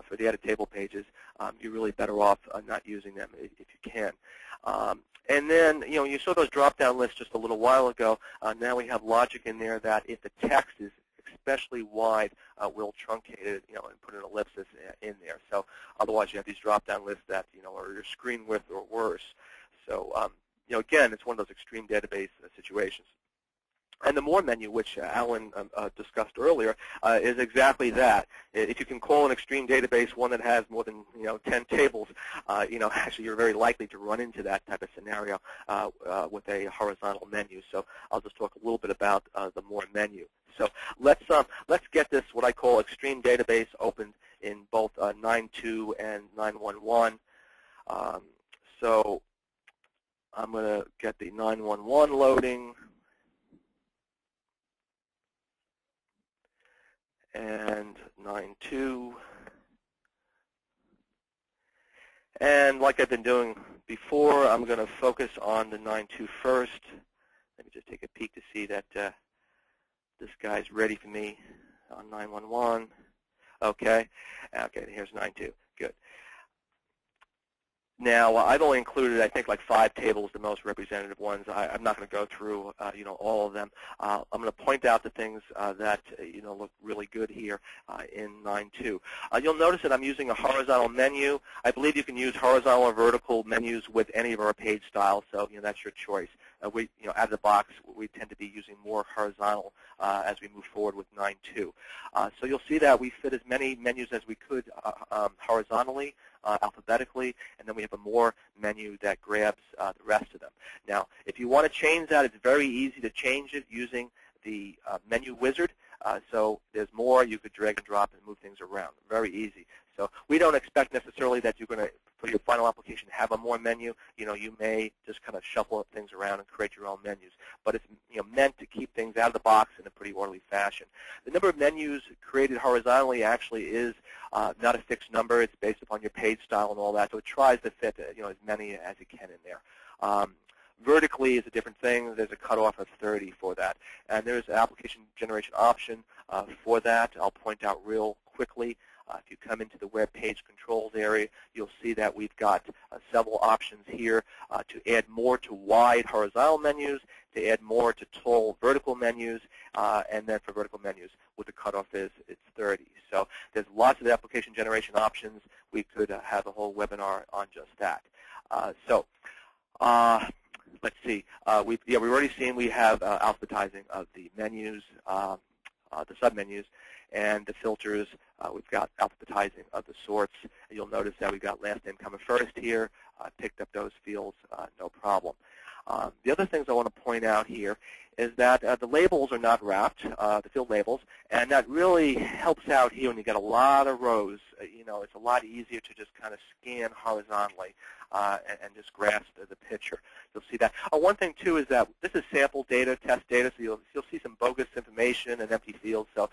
[SPEAKER 2] for the edit table pages, you're really better off not using them if you can. And then, you saw those drop-down lists just a little while ago. Now we have logic in there that if the text is especially wide, we'll truncate it, and put an ellipsis in there. So otherwise, you have these drop-down lists that, are your screen width or worse. So, again, it's one of those extreme database situations. And the more menu, which Alan discussed earlier, is exactly that. If you can call an extreme database one that has more than 10 tables, actually you're very likely to run into that type of scenario with a horizontal menu. So I'll just talk a little bit about the more menu. So let's get this what I call extreme database opened in both 9.2 and 9.1.1. So I'm going to get the 9.1.1 loading. And 9.2. And like I've been doing before, I'm going to focus on the 9.2 first. Let me just take a peek to see that this guy's ready for me on 9.1.1. Okay, here's 9.2. Good. Now, I've only included, I think, like 5 tables, the most representative ones. I'm not going to go through, all of them. I'm going to point out the things that, look really good here in 9.2. You'll notice that I'm using a horizontal menu. I believe you can use horizontal or vertical menus with any of our page styles, so, that's your choice. Out of the box, we tend to be using more horizontal as we move forward with 9.2. So you'll see that we fit as many menus as we could horizontally, alphabetically, and then we have a more menu that grabs the rest of them. Now, if you want to change that, it's very easy to change it using the menu wizard. So there's more. You could drag and drop and move things around. Very easy. So we don't expect necessarily that you're going to, for your final application, have a more menu. You may just kind of shuffle things around and create your own menus. But it's meant to keep things out of the box in a pretty orderly fashion. The number of menus created horizontally actually is not a fixed number. It's based upon your page style and all that. So it tries to fit as many as it can in there. Vertically is a different thing. There's a cutoff of 30 for that. And there's an application generation option for that. I'll point out real quickly. If you come into the web page controls area, you'll see that we've got several options here to add more to wide horizontal menus, to add more to tall vertical menus, and then for vertical menus, what the cutoff is, it's 30. So there's lots of application generation options. We could have a whole webinar on just that. Let's see. We've already seen we have alphabetizing of the menus, the submenus, and the filters. We've got alphabetizing of the sorts. You'll notice that we've got last name coming first here. Picked up those fields, no problem. The other things I want to point out here is that the labels are not wrapped, the field labels, and that really helps out here when you get a lot of rows. It's a lot easier to just kind of scan horizontally and just grasp the picture. You'll see that. One thing, too, is that this is sample data, test data, so you'll see some bogus information and empty fields. So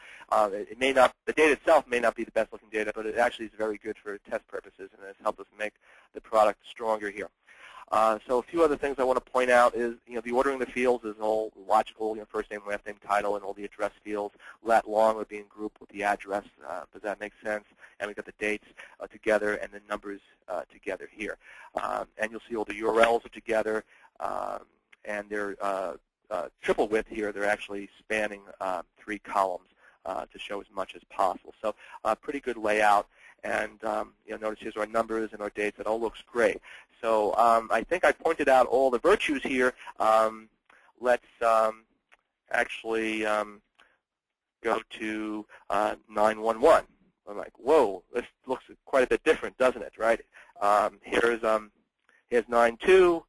[SPEAKER 2] it may not, the data itself may not be the best-looking data, but it actually is very good for test purposes, and it's helped us make the product stronger here. So a few other things I want to point out is, the ordering of the fields is all logical, first name, last name, title, and all the address fields. Lat long are being grouped with the address. Does that make sense? And we've got the dates together and the numbers together here. And you'll see all the URLs are together, and they're triple width here. They're actually spanning 3 columns to show as much as possible. So pretty good layout. And notice here's our numbers and our dates. It all looks great. So I think I pointed out all the virtues here. Let's actually go to 911. I'm like, whoa, this looks quite a bit different, doesn't it? Right? Here's 9.2.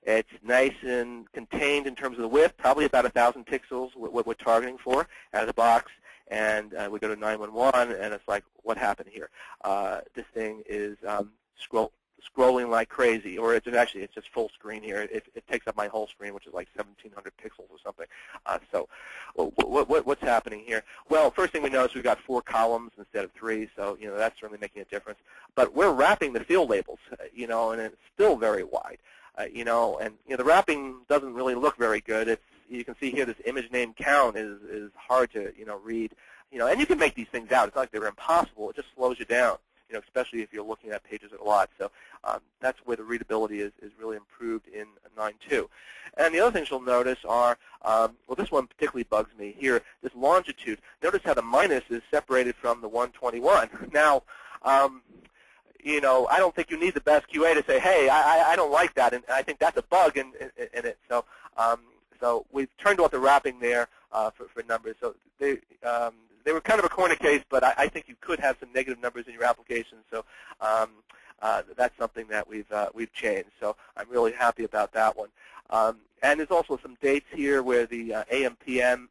[SPEAKER 2] It's nice and contained in terms of the width, probably about 1,000 pixels, what we're targeting for out of the box. And we go to 911, and it's like, what happened here? This thing is scrolling like crazy, or it's just full screen here. It takes up my whole screen, which is like 1,700 pixels or something. So what's happening here? Well, first thing we notice, we've got 4 columns instead of 3, so that's certainly making a difference. But we're wrapping the field labels, and it's still very wide. And the wrapping doesn't really look very good. You can see here this image name count is hard to read. And you can make these things out. It's not like they're impossible. It just slows you down. Especially if you're looking at pages a lot. So that's where the readability is really improved in 9.2. And the other things you'll notice are, well, this one particularly bugs me here, this longitude. Notice how the minus is separated from the 121. Now, I don't think you need the best QA to say, hey, I don't like that, and I think that's a bug in it. So we've turned off the wrapping there for numbers. So they were kind of a corner case, but I think you could have some negative numbers in your application. So that's something that we've changed. So I'm really happy about that one. And there's also some dates here where the AM PM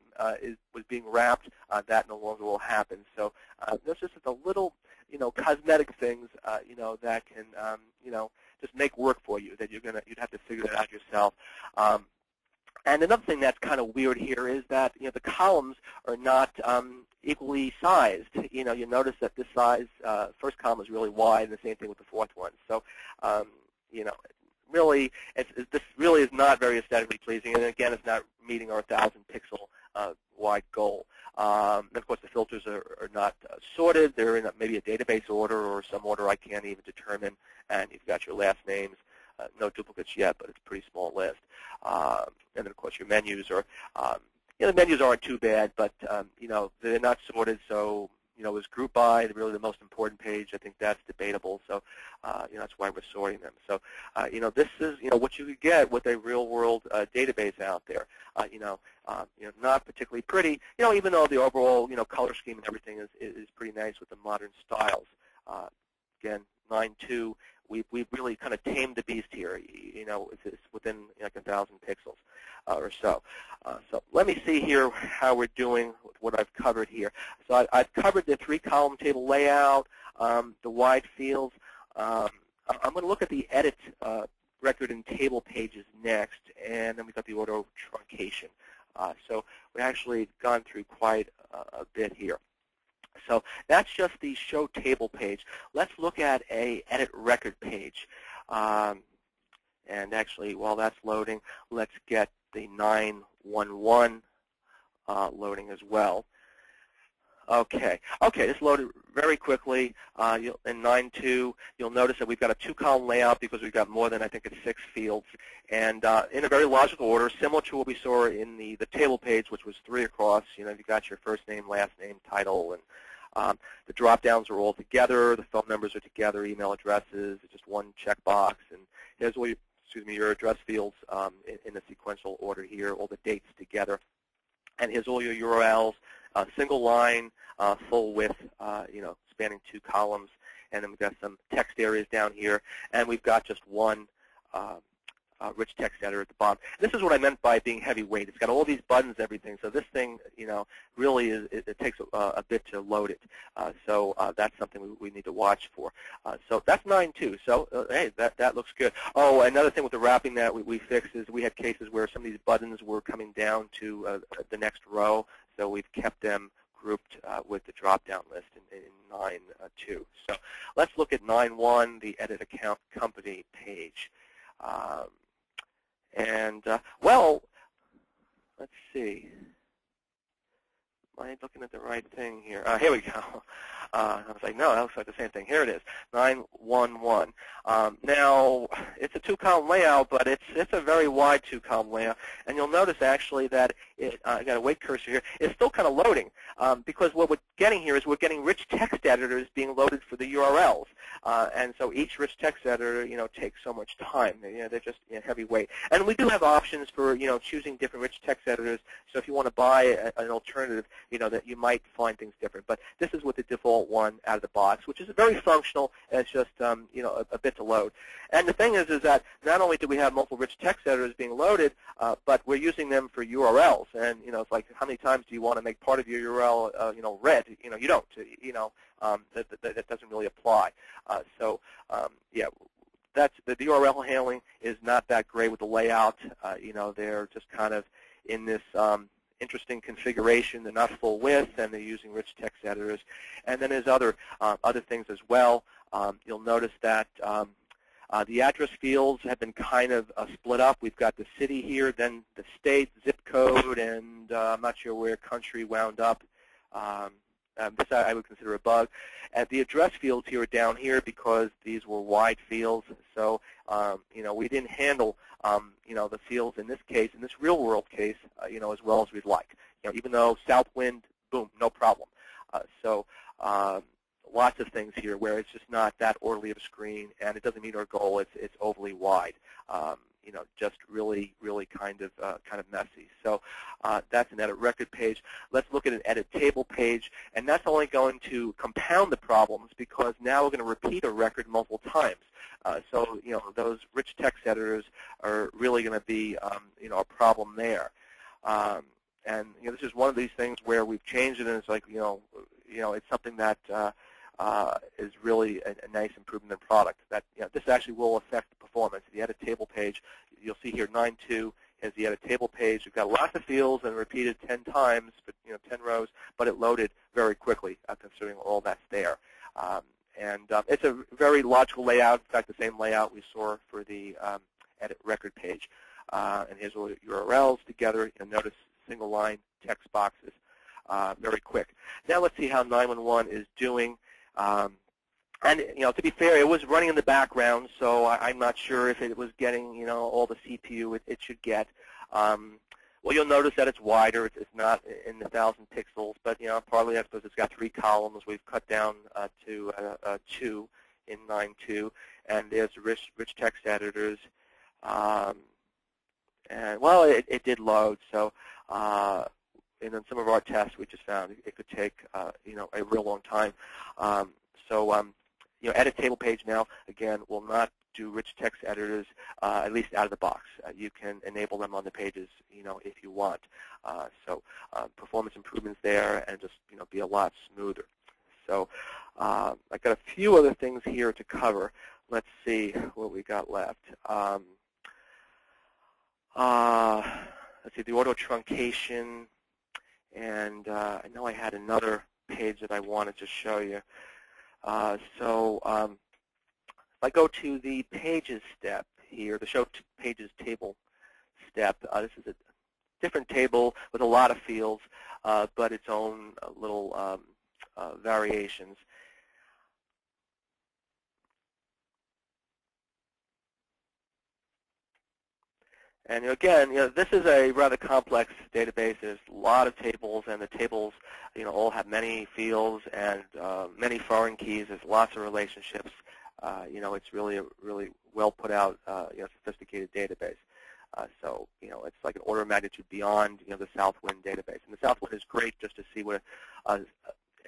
[SPEAKER 2] was being wrapped. That no longer will happen. So there's just a little cosmetic things that can just make work for you that you'd have to figure that out yourself. And another thing that's kind of weird here is that the columns are not equally sized. You notice that this size first column is really wide, and the same thing with the fourth one. So really, this really is not very aesthetically pleasing, and again, it's not meeting our 1,000 pixel wide goal. And of course, the filters are not sorted. They're in maybe a database order or some order I can't even determine. And you've got your last names. No duplicates yet, but it's a pretty small list. And then, of course, your menus are, the menus aren't too bad, but, they're not sorted. So, is group by really the most important page? I think that's debatable. So, that's why we're sorting them. So, this is, what you could get with a real-world database out there. Not particularly pretty, even though the overall, color scheme and everything is pretty nice with the modern styles. Again, 9.2. We've really kind of tamed the beast here. It's within like 1,000 pixels or so. So let me see here how we're doing with what I've covered here. So I've covered the 3-column table layout, the wide fields. I'm going to look at the edit record and table pages next, and then we've got the auto truncation. So we've actually gone through quite a bit here. So that's just the show table page. Let's look at a edit record page. And actually, while that's loading, let's get the 911 loading as well. Okay. Okay, this loaded very quickly. In 9.2, you'll notice that we've got a two-column layout because we've got more than, I think it's 6 fields. And in a very logical order, similar to what we saw in the table page, which was 3 across. You know, you've got your first name, last name, title, and the drop-downs are all together. The phone numbers are together, email addresses, just one checkbox. And here's all your address fields in a sequential order here, all the dates together. And here's all your URLs, single line, full width, spanning 2 columns. And then we've got some text areas down here. And we've got just one rich text editor at the bottom. This is what I meant by being heavyweight. It's got all these buttons and everything. So this thing, really it takes a bit to load it. So that's something we need to watch for. So that's 9.2. So hey, that looks good. Oh, another thing with the wrapping that we fixed is we had cases where some of these buttons were coming down to the next row. So we've kept them grouped with the drop-down list in 9.2. So let's look at 9.1, the Edit Account Company page. Well, let's see. Am I looking at the right thing here? Here we go. I was like, no, that looks like the same thing. Here it is, 9.1.1. Now, it's a 2-column layout, but it's a very wide 2-column layout. And you'll notice, actually, that I got a weight cursor here. It's still kind of loading because what we're getting here is we're getting rich text editors being loaded for the URLs. And so each rich text editor, takes so much time. They're just heavy weight. And we do have options for, choosing different rich text editors. So if you want to buy an alternative, that you might find things different. But this is with the default one out of the box, which is very functional. It's just, a bit to load. And the thing is that not only do we have multiple rich text editors being loaded, but we're using them for URLs. And, it's like, how many times do you want to make part of your URL, red? You don't. That doesn't really apply. That's the URL handling is not that great with the layout. They're just kind of in this interesting configuration. They're not full width, and they're using rich text editors. And then there's other things as well. You'll notice that the address fields have been kind of split up. We've got the city here, then the state, zip code, and I'm not sure where country wound up. This I would consider a bug. The address fields here are down here because these were wide fields. So, we didn't handle, the fields in this case, in this real-world case, as well as we'd like. Even though southwind, boom, no problem. Lots of things here where it's just not that orderly of a screen, and it doesn't meet our goal. It's overly wide. Just really, really kind of messy. So that's an edit record page. Let's look at an edit table page, and that's only going to compound the problems because now we're going to repeat a record multiple times. So those rich text editors are really going to be a problem there. And this is one of these things where we've changed it, and it's like it's something that is really a nice improvement in product. That this actually will affect the performance. The edit table page, you'll see here 9.2 has the edit table page. We've got lots of fields and repeated 10 times, but 10 rows, but it loaded very quickly considering all that's there. It's a very logical layout. In fact, the same layout we saw for the edit record page. And here's all the URLs together. Notice single line text boxes, very quick. Now let's see how 9.1 is doing. And to be fair, it was running in the background, so I'm not sure if it was getting all the CPU it should get. Well, you'll notice that it's wider. It's not in the 1,000 pixels, but partly that's because it's got 3 columns. We've cut down to 2 in 9.2, and there's rich text editors. And well, it did load. So, and in some of our tests, we just found it could take a real long time. Edit table page now, again, will not do rich text editors, at least out of the box. You can enable them on the pages, if you want. Performance improvements there, and just, be a lot smoother. So I've got a few other things here to cover. Let's see what we got left. Let's see, the auto truncation, and I know I had another page that I wanted to show you. If I go to the pages step here, the show pages table step, this is a different table with a lot of fields, but its own little variations. And again, this is a rather complex database. There's a lot of tables, and the tables, all have many fields and many foreign keys. There's lots of relationships. It's really a really well put out, sophisticated database. So, it's like an order of magnitude beyond, the Southwind database. And the Southwind is great just to see what a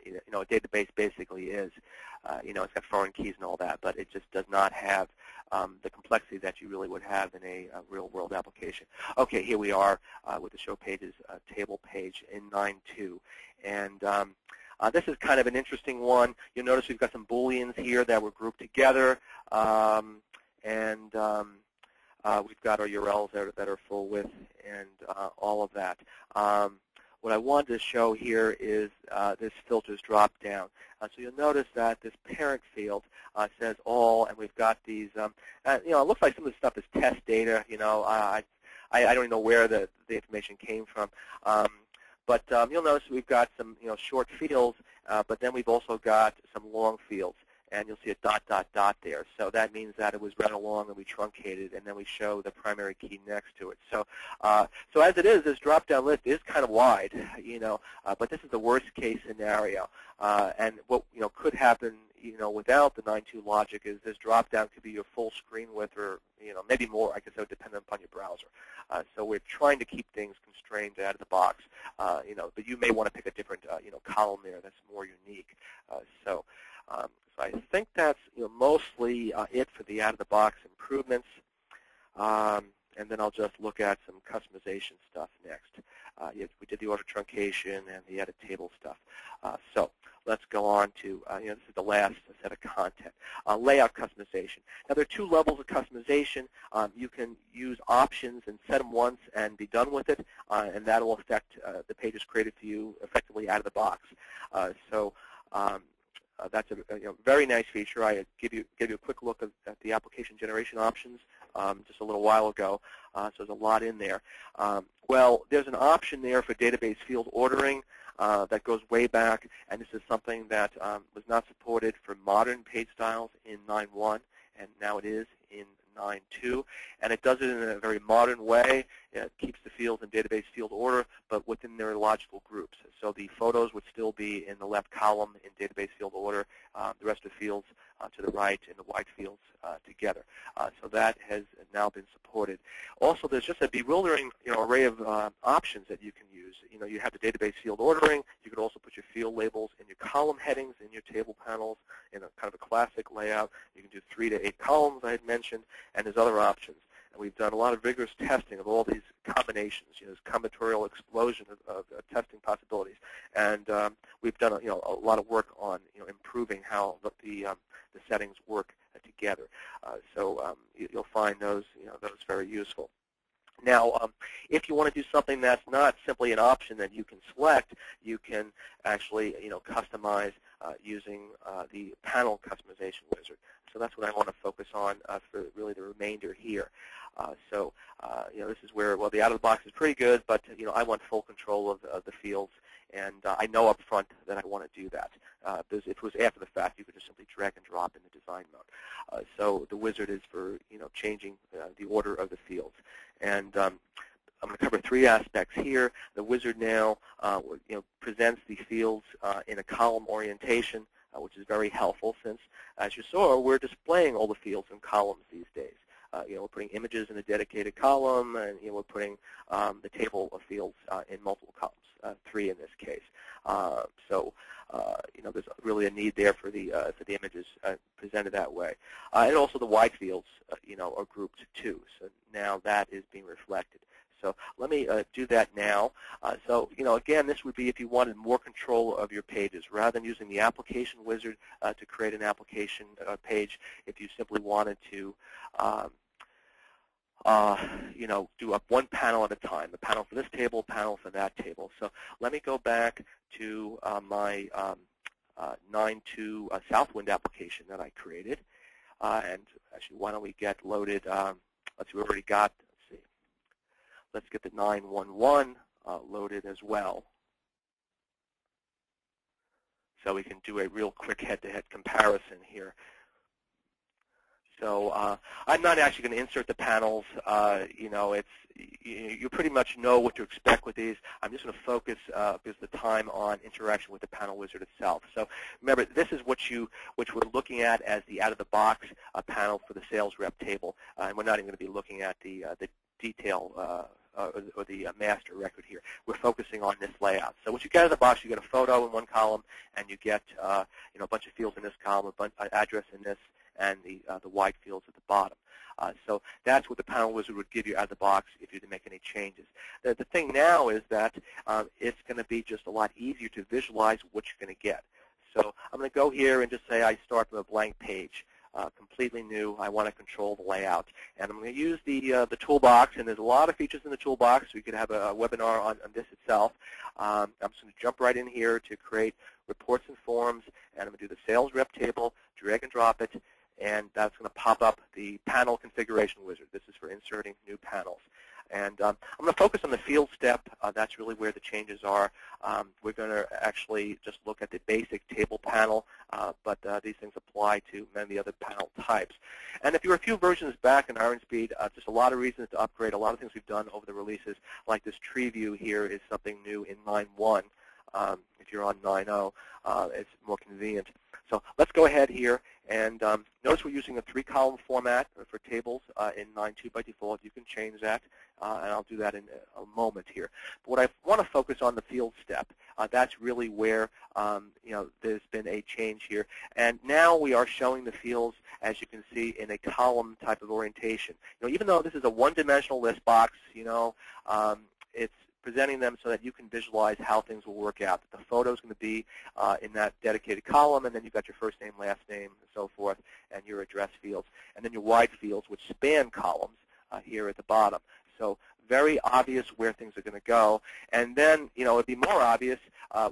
[SPEAKER 2] database basically is. It's got foreign keys and all that, but it just does not have the complexity that you really would have in a real-world application. Okay, here we are with the show pages table page in 9.2. And this is kind of an interesting one. You'll notice we've got some Booleans here that were grouped together, and we've got our URLs that are full width and all of that. What I wanted to show here is this filters drop down. So you'll notice that this parent field says all, and we've got these, it looks like some of the stuff is test data. I don't even know where the information came from. But you'll notice we've got some, short fields, but then we've also got some long fields. And you'll see a ... there. So that means that it was read along and we truncated, and then we show the primary key next to it. So so as it is, this drop-down list is kind of wide, but this is the worst-case scenario. And what could happen, without the 9.2 logic is this drop-down could be your full screen width, or maybe more. I guess it would depend upon your browser. So we're trying to keep things constrained out of the box, but you may want to pick a different column there that's more unique. So I think that's mostly it for the out-of-the-box improvements. And then I'll just look at some customization stuff next. We did the order truncation and the edit table stuff. So let's go on to, this is the last set of content. Layout customization. Now, there are two levels of customization. You can use options and set them once and be done with it, and that will affect the pages created for you effectively out of the box. That's a very nice feature. I gave you a quick look at the application generation options just a little while ago, so there's a lot in there. Well, there's an option there for database field ordering that goes way back, and this is something that was not supported for modern page styles in 9.1, and now it is in 9.2, and it does it in a very modern way. It keeps the fields in database field order, but within their logical groups. So the photos would still be in the left column in database field order, the rest of the fields to the right, and the white fields together. So that has now been supported. Also, there's just a bewildering array of options that you can use. You have the database field ordering. You could also put your field labels in your column headings in your table panels in a kind of a classic layout. You can do 3 to 8 columns I had mentioned, and there's other options. And we've done a lot of vigorous testing of all these combinations, this combinatorial explosion of testing possibilities. And we've done a lot of work on improving how the settings work together. So you'll find those those very useful. Now, if you want to do something that's not simply an option that you can select, you can actually customize using the panel customization wizard. So that's what I want to focus on for really the remainder here. This is where, well, the out-of-the-box is pretty good, but I want full control of the fields, and I know up front that I want to do that. Because if it was after the fact, you could just simply drag and drop in the design mode. So the wizard is for changing the order of the fields. And I'm going to cover 3 aspects here. The wizard now presents the fields in a column orientation, which is very helpful since, as you saw, we're displaying all the fields in columns these days. We're putting images in a dedicated column, and we're putting the table of fields in multiple columns, 3 in this case. There's really a need there for the images presented that way. And also the white fields, are grouped too. So now that is being reflected. So let me do that now. Again, this would be if you wanted more control of your pages. Rather than using the application wizard to create an application page, if you simply wanted to do up one panel at a time, a panel for this table, a panel for that table. So let me go back to my 9.2 Southwind application that I created. And actually, why don't we get loaded? Let's see, we already got, let's get the 9.1.1 loaded as well. so we can do a real quick head-to-head comparison here. So I'm not actually going to insert the panels. You pretty much know what to expect with these. I'm just going to focus because of the time on interaction with the panel wizard itself. So remember, this is what we're looking at as the out-of-the-box panel for the sales rep table, and we're not even going to be looking at the detail or the master record here. We're focusing on this layout. So what you get out of the box, you get a photo in one column, and you get a bunch of fields in this column, an address in this, and the wide fields at the bottom. So that's what the panel wizard would give you out of the box if you didn't make any changes. The thing now is that it's going to be just a lot easier to visualize what you're going to get. So I'm going to go here and just say I start from a blank page. Completely new. I want to control the layout. And I'm going to use the toolbox, and there's a lot of features in the toolbox. We could have a webinar on this itself. I'm just going to jump right in here to create reports and forms, and I'm going to do the sales rep table, drag and drop it, and that's going to pop up the panel configuration wizard. This is for inserting new panels. And I'm going to focus on the field step. That's really where the changes are. We're going to actually just look at the basic table panel, but these things apply to many of the other panel types. And if you're a few versions back in Iron Speed, just a lot of reasons to upgrade. A lot of things we've done over the releases, like this tree view here is something new in 9.1. If you're on 9.0, it's more convenient. So let's go ahead here, and notice we're using a 3-column format for tables in 9.2 by default. You can change that, and I'll do that in a moment here. But what I want to focus on the field step. That's really where there's been a change here. And now we are showing the fields, as you can see, in a column type of orientation. Even though this is a one-dimensional list box, it's presenting them so that you can visualize how things will work out. The photo is going to be in that dedicated column, and then you've got your first name, last name, and so forth, and your address fields. And then your wide fields, which span columns here at the bottom. So very obvious where things are going to go. And then, it would be more obvious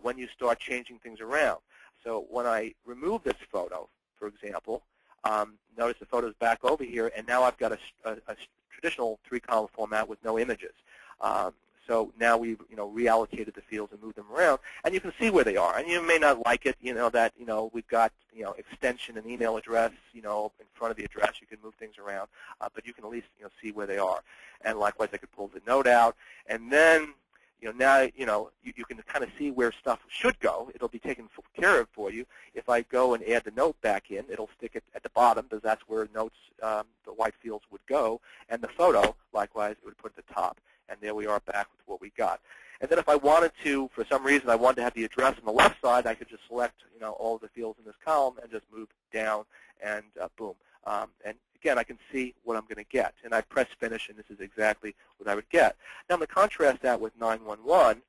[SPEAKER 2] when you start changing things around. So when I remove this photo, for example, notice the photo's back over here, and now I've got a traditional 3-column format with no images. So now we've reallocated the fields and moved them around, and you can see where they are. And you may not like it, that we've got extension and email address, in front of the address. You can move things around, but you can at least see where they are. And likewise, I could pull the note out, and then now you can kind of see where stuff should go. It'll be taken care of for you. If I go and add the note back in, it'll stick it at the bottom because that's where notes, the white fields would go, and the photo, likewise, it would put at the top. And there we are back with what we got. And then if I wanted to, for some reason, I wanted to have the address on the left side, I could just select, all of the fields in this column and just move down, and boom. And again, I can see what I'm going to get. And I press finish, and this is exactly what I would get. Now I'm going to contrast that with 9.1.1.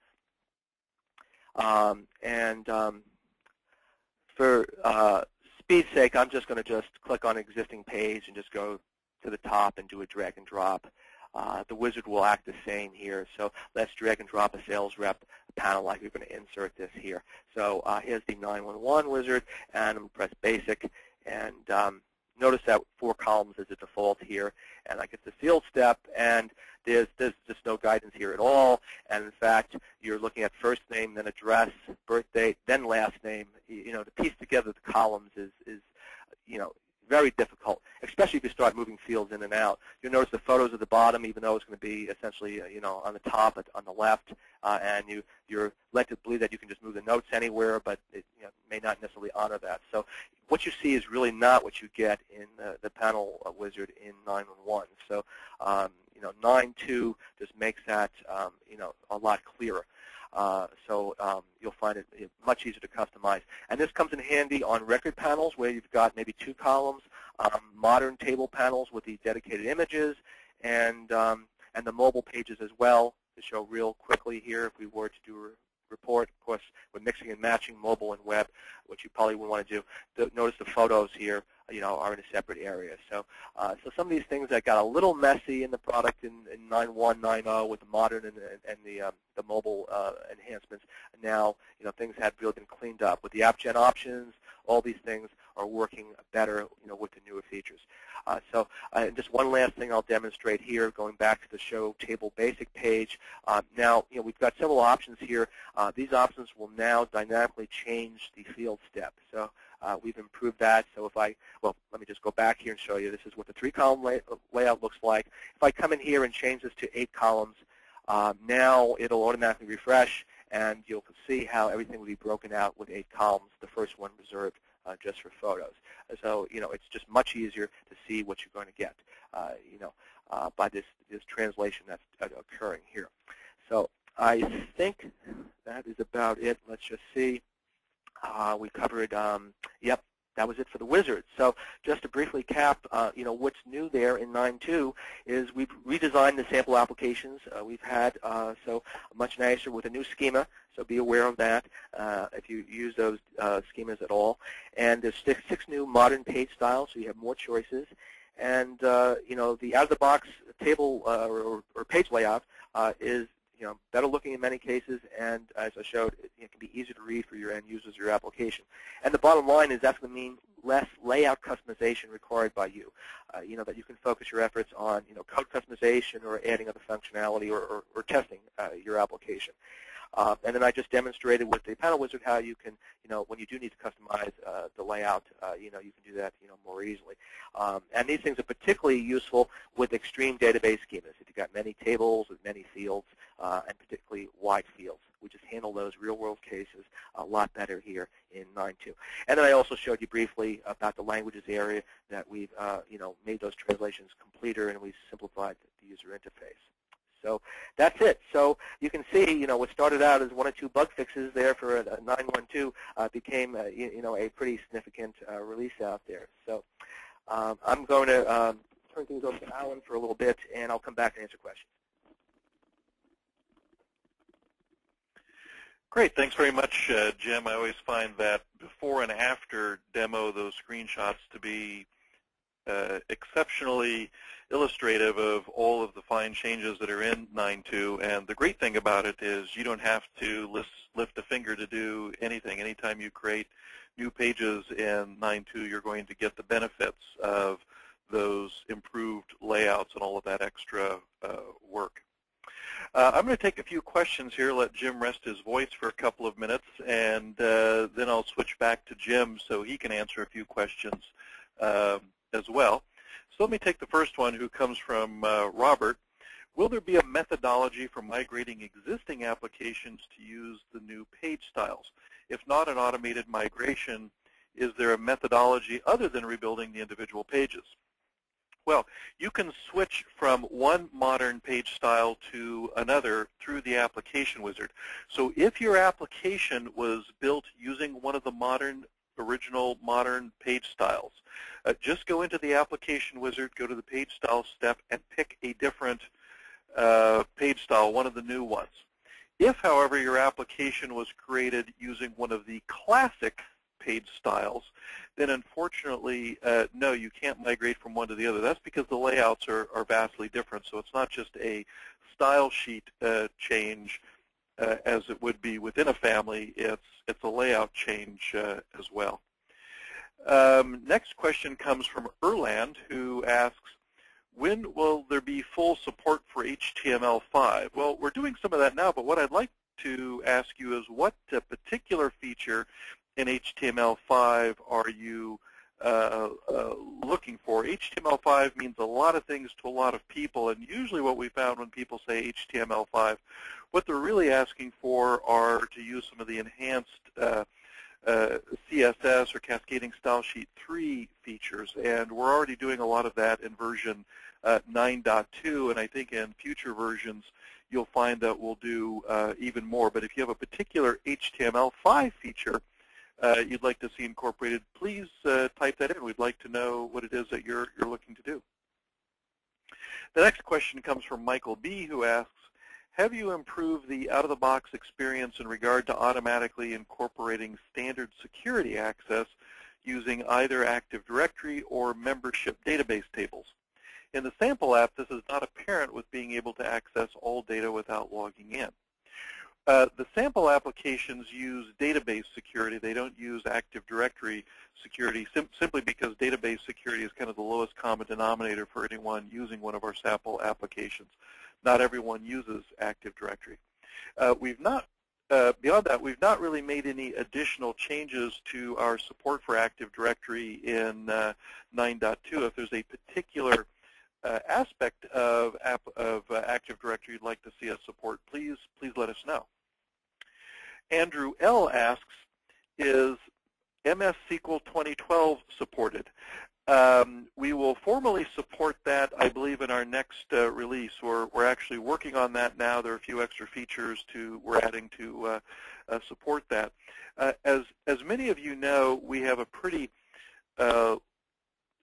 [SPEAKER 2] For speed's sake, I'm just going to just click on existing page and just go to the top and do a drag and drop. The wizard will act the same here. So let's drag and drop a sales rep panel like we're going to insert this here. So here's the 9.1.1 wizard, and I'm going to press basic. And notice that 4 columns is the default here. And I get the field step, and there's just no guidance here at all. And in fact, you're looking at first name, then address, birth date, then last name. To piece together the columns is very difficult, especially if you start moving fields in and out. You'll notice the photos at the bottom, even though it's going to be essentially, on the top, on the left, and you're led to believe that you can just move the notes anywhere, but it may not necessarily honor that. So what you see is really not what you get in the panel wizard in 9.1. So 9.2 just makes that, a lot clearer. So you'll find it much easier to customize. And this comes in handy on record panels where you've got maybe 2 columns, modern table panels with the dedicated images, and the mobile pages as well, to show real quickly here if we were to do a report. Of course, we're mixing and matching mobile and web, which you probably wouldn't want to do. Notice the photos here are in a separate area. So some of these things that got a little messy in the product in 9.1, 9.0 with the modern and the mobile enhancements. Now things have really been cleaned up with the app gen options. All these things are working better, with the newer features. So just one last thing I'll demonstrate here, going back to the Show Table Basic page. Now, we've got several options here. These options will now dynamically change the field step. So we've improved that. So let me just go back here and show you. This is what the 3-column layout looks like. If I come in here and change this to 8 columns, now it'll automatically refresh, and you'll see how everything will be broken out with 8 columns, the first one reserved just for photos. So, it's just much easier to see what you're going to get, by this translation that's occurring here. So I think that is about it. Let's just see. We covered, yep, that was it for the wizard. So just to briefly cap, what's new there in 9.2 is we've redesigned the sample applications. We've had so much nicer with a new schema, so be aware of that if you use those schemas at all. And there's 6 new modern page styles, so you have more choices. And the out-of-the-box table or page layout is better looking in many cases, and as I showed, it can be easier to read for your end users, your application. And the bottom line is that's going to mean less layout customization required by you. That you can focus your efforts on code customization or adding other functionality or testing your application. And then I just demonstrated with the panel wizard how you can, when you do need to customize the layout, you can do that, more easily. And these things are particularly useful with extreme database schemas. If you've got many tables with many fields, and particularly wide fields, we just handle those real-world cases a lot better here in 9.2. And then I also showed you briefly about the languages area that we've, made those translations completer, and we've simplified the user interface. So that's it. So you can see, what started out as 1 or 2 bug fixes there for a 9.1.2 became, a pretty significant release out there. So I'm going to turn things over to Alan for a little bit, and I'll come back and answer questions.
[SPEAKER 1] Great. Thanks very much, Jim. I always find that before and after demo, those screenshots to be exceptionally illustrative of all of the fine changes that are in 9.2. And the great thing about it is you don't have to lift a finger to do anything. Anytime you create new pages in 9.2, you're going to get the benefits of those improved layouts and all of that extra work. I'm going to take a few questions here, let Jim rest his voice for a couple of minutes, and then I'll switch back to Jim so he can answer a few questions as well. So let me take the first one, who comes from Robert. Will there be a methodology for migrating existing applications to use the new page styles? If not an automated migration, is there a methodology other than rebuilding the individual pages? Well, you can switch from one modern page style to another through the application wizard. So if your application was built using one of the original modern page styles, just go into the application wizard, go to the page style step, and pick a different page style, one of the new ones. If, however, your application was created using one of the classic page styles, then unfortunately, no, you can't migrate from one to the other. That's because the layouts are vastly different. So it's not just a style sheet change as it would be within a family. It's a layout change as well. Next question comes from Erland, who asks, when will there be full support for HTML5? Well, we're doing some of that now, but what I'd like to ask you is what particular feature in HTML5 are you looking for? HTML5 means a lot of things to a lot of people, and usually what we found when people say HTML5, what they're really asking for are to use some of the enhanced CSS or Cascading Style Sheet 3 features, and we're already doing a lot of that in version 9.2, and I think in future versions you'll find that we'll do even more. But if you have a particular HTML5 feature you'd like to see incorporated, please type that in. We'd like to know what it is that you're looking to do. The next question comes from Michael B., who asks, have you improved the out-of-the-box experience in regard to automatically incorporating standard security access using either Active Directory or membership database tables? In the sample app, this is not apparent with being able to access all data without logging in. The sample applications use database security. They don't use Active Directory security simply because database security is kind of the lowest common denominator for anyone using one of our sample applications. Not everyone uses Active Directory. Beyond that, we've not really made any additional changes to our support for Active Directory in 9.2. If there's a particular aspect of Active Directory you'd like to see us support, please let us know. Andrew L. asks, is MS SQL 2012 supported? We will formally support that, I believe, in our next release. We're actually working on that now. There are a few extra features we're adding to support that. As many of you know, we have a pretty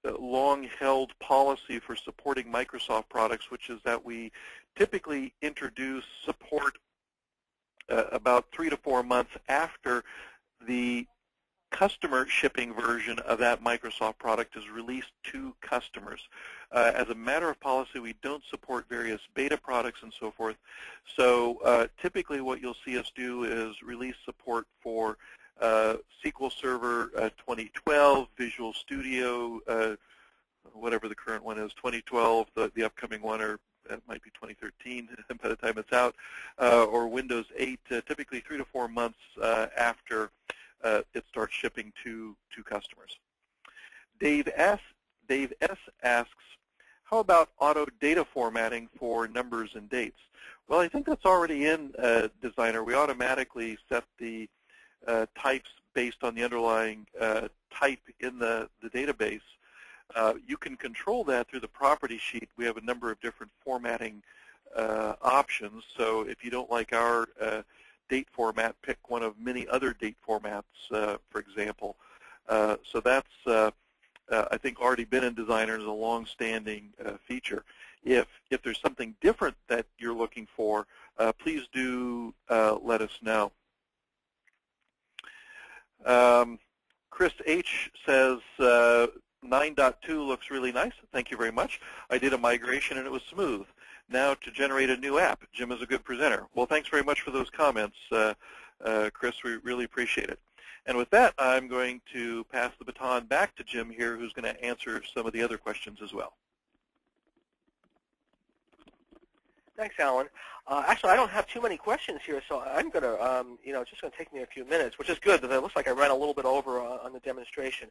[SPEAKER 1] long-held policy for supporting Microsoft products, which is that we typically introduce support about 3 to 4 months after the customer shipping version of that Microsoft product is released to customers. As a matter of policy, we don't support various beta products and so forth. So typically what you'll see us do is release support for SQL Server 2012, Visual Studio, whatever the current one is, 2012, the upcoming one, or it might be 2013 by the time it's out, or Windows 8, typically 3 to 4 months after it starts shipping to customers. Dave S. asks, how about auto data formatting for numbers and dates? Well, I think that's already in Designer. We automatically set the types based on the underlying type in the database. You can control that through the property sheet. We have a number of different formatting options. So if you don't like our date format, pick one of many other date formats, for example. So that's, I think, already been in Designer as a long-standing feature. If there's something different that you're looking for, please do let us know. Chris H. says, 9.2 looks really nice. Thank you very much. I did a migration and it was smooth. Now to generate a new app. Jim is a good presenter. Well, thanks very much for those comments, Chris. We really appreciate it. And with that, I'm going to pass the baton back to Jim here, who's going to answer some of the other questions as well.
[SPEAKER 2] Thanks, Alan. Actually, I don't have too many questions here, so I'm going to, it's just going to take me a few minutes, which is good, because it looks like I ran a little bit over on the demonstration.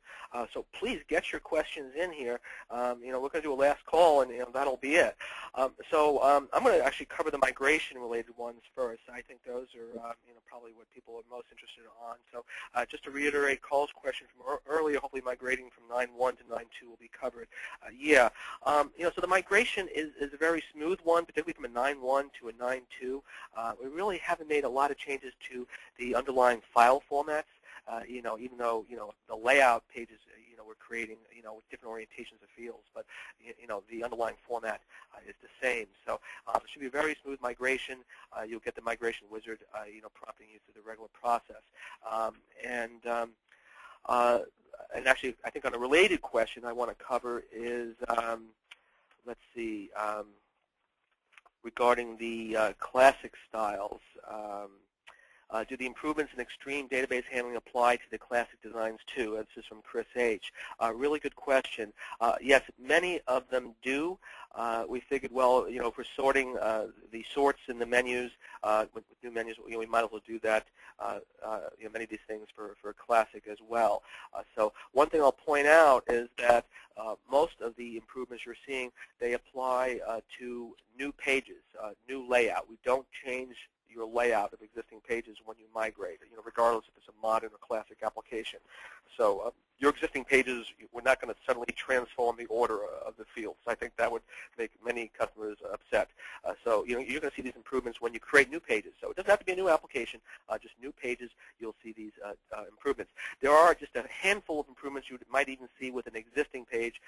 [SPEAKER 2] So please get your questions in here. We're going to do a last call, and that'll be it. I'm going to actually cover the migration-related ones first. I think those are, probably what people are most interested on. So just to reiterate Carl's question from earlier, hopefully migrating from 9.1 to 9.2 will be covered. So the migration is a very smooth one, particularly from a 9.1 to a 9.2. We really haven't made a lot of changes to the underlying file formats. Even though the layout pages, we're creating with different orientations of fields, but the underlying format is the same. So it should be a very smooth migration. You'll get the migration wizard, prompting you through the regular process. And actually, I think on a related question I want to cover is, let's see. Regarding the classic styles, do the improvements in extreme database handling apply to the classic designs too? This is from Chris H. Really good question. Yes, many of them do. We figured, well, if we're sorting the sorts in the menus, with new menus, we might as well do that, many of these things for classic as well. So one thing I'll point out is that most of the improvements you're seeing, they apply to new pages, new layout. We don't change your layout of existing pages when you migrate, regardless if it's a modern or classic application. So your existing pages, we're not going to suddenly transform the order of the fields. I think that would make many customers upset. So you're going to see these improvements when you create new pages. So it doesn't have to be a new application, just new pages. You'll see these improvements. There are just a handful of improvements you might even see with an existing page.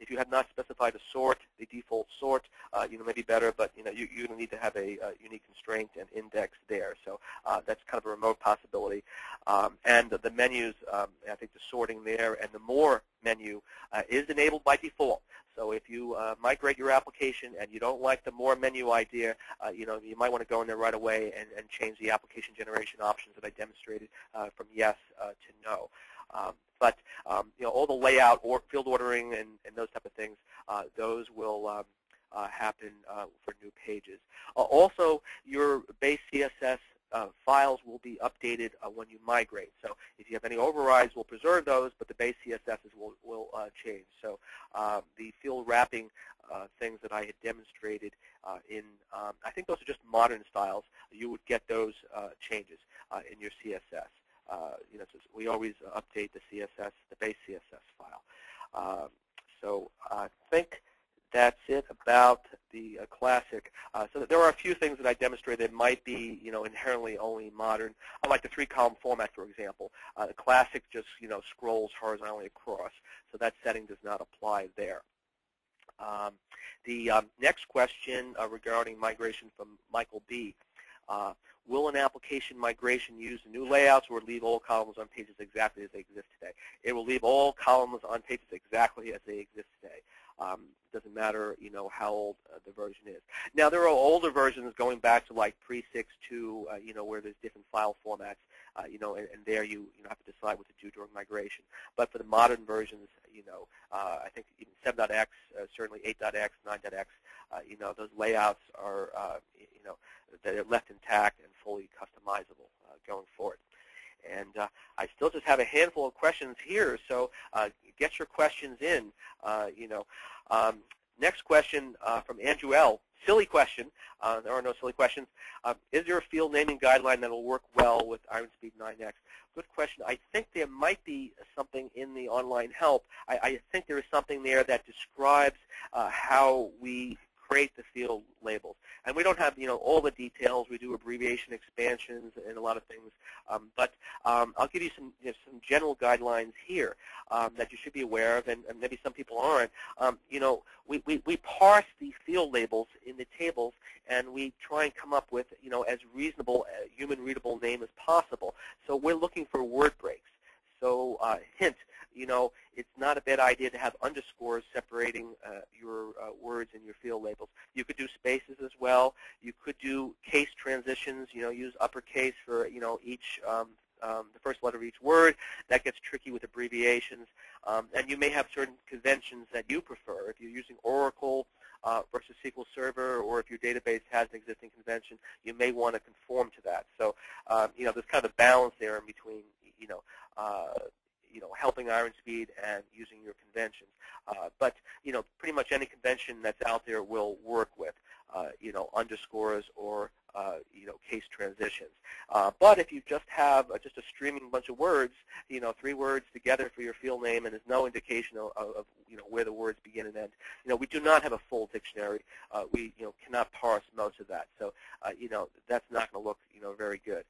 [SPEAKER 2] If you have not specified a sort, the default sort, may be better, but you're going to need to have a unique constraint and index there. So that's kind of a remote possibility. And the menus, I think the sorting there and the more menu is enabled by default. So if you migrate your application and you don't like the more menu idea, you might want to go in there right away and change the application generation options that I demonstrated from yes to no. But all the layout or field ordering and those type of things, those will happen for new pages. Also, your base CSS files will be updated when you migrate. So if you have any overrides, we'll preserve those, but the base CSSs will change. So the field wrapping things that I had demonstrated I think those are just modern styles. You would get those changes in your CSS. So we always update the CSS, the base CSS file. So I think that's it about the classic. So there are a few things that I demonstrated that might be, inherently only modern. I like the 3-column format, for example. The classic just, scrolls horizontally across, so that setting does not apply there. The next question regarding migration from Michael B. Will an application migration use the new layouts or leave all columns on pages exactly as they exist today? It will leave all columns on pages exactly as they exist today. Doesn't matter, how old the version is. Now, there are older versions going back to like pre-6.2, where there's different file formats, and there you have to decide what to do during migration. But for the modern versions, I think even 7.x, certainly 8.x, 9.x, those layouts are, they're left intact and fully customizable going forward. And I still just have a handful of questions here, so get your questions in. Next question from Andrew L. Silly question. There are no silly questions. Is there a field naming guideline that will work well with Iron Speed 9X? Good question. I think there might be something in the online help. I think there is something there that describes how we create the field labels. And we don't have, all the details. We do abbreviation expansions and a lot of things. But I'll give you some general guidelines here that you should be aware of, and maybe some people aren't. We parse the field labels in the tables, and we try and come up with, as reasonable, human-readable name as possible. So we're looking for word breaks. So hint, it's not a bad idea to have underscores separating your words in your field labels. You could do spaces as well. You could do case transitions, use uppercase for, each the first letter of each word. That gets tricky with abbreviations. And you may have certain conventions that you prefer. If you're using Oracle versus SQL Server, or if your database has an existing convention, you may want to conform to that. So, there's kind of a balance there in between, helping Iron Speed and using your conventions. But, pretty much any convention that's out there will work with, underscores or, case transitions. But if you just have just a streaming bunch of words, 3 words together for your field name, and there's no indication of where the words begin and end, we do not have a full dictionary. We, cannot parse most of that. So, that's not going to look, very good.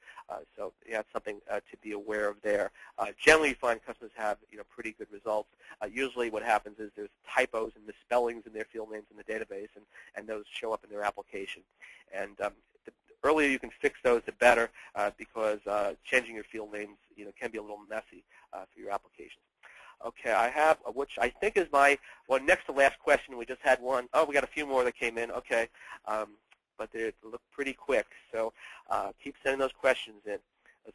[SPEAKER 2] So, that's something to be aware of there. Generally, you find customers have, pretty good results. Usually what happens is there's typos and misspellings in their field names in the database, and those show up in their application. And the earlier you can fix those, the better, because changing your field names, can be a little messy for your applications. Okay, I have, which I think is my, next to last question. We just had one. Oh, we got a few more that came in. Okay, but they look pretty quick. So keep sending those questions in.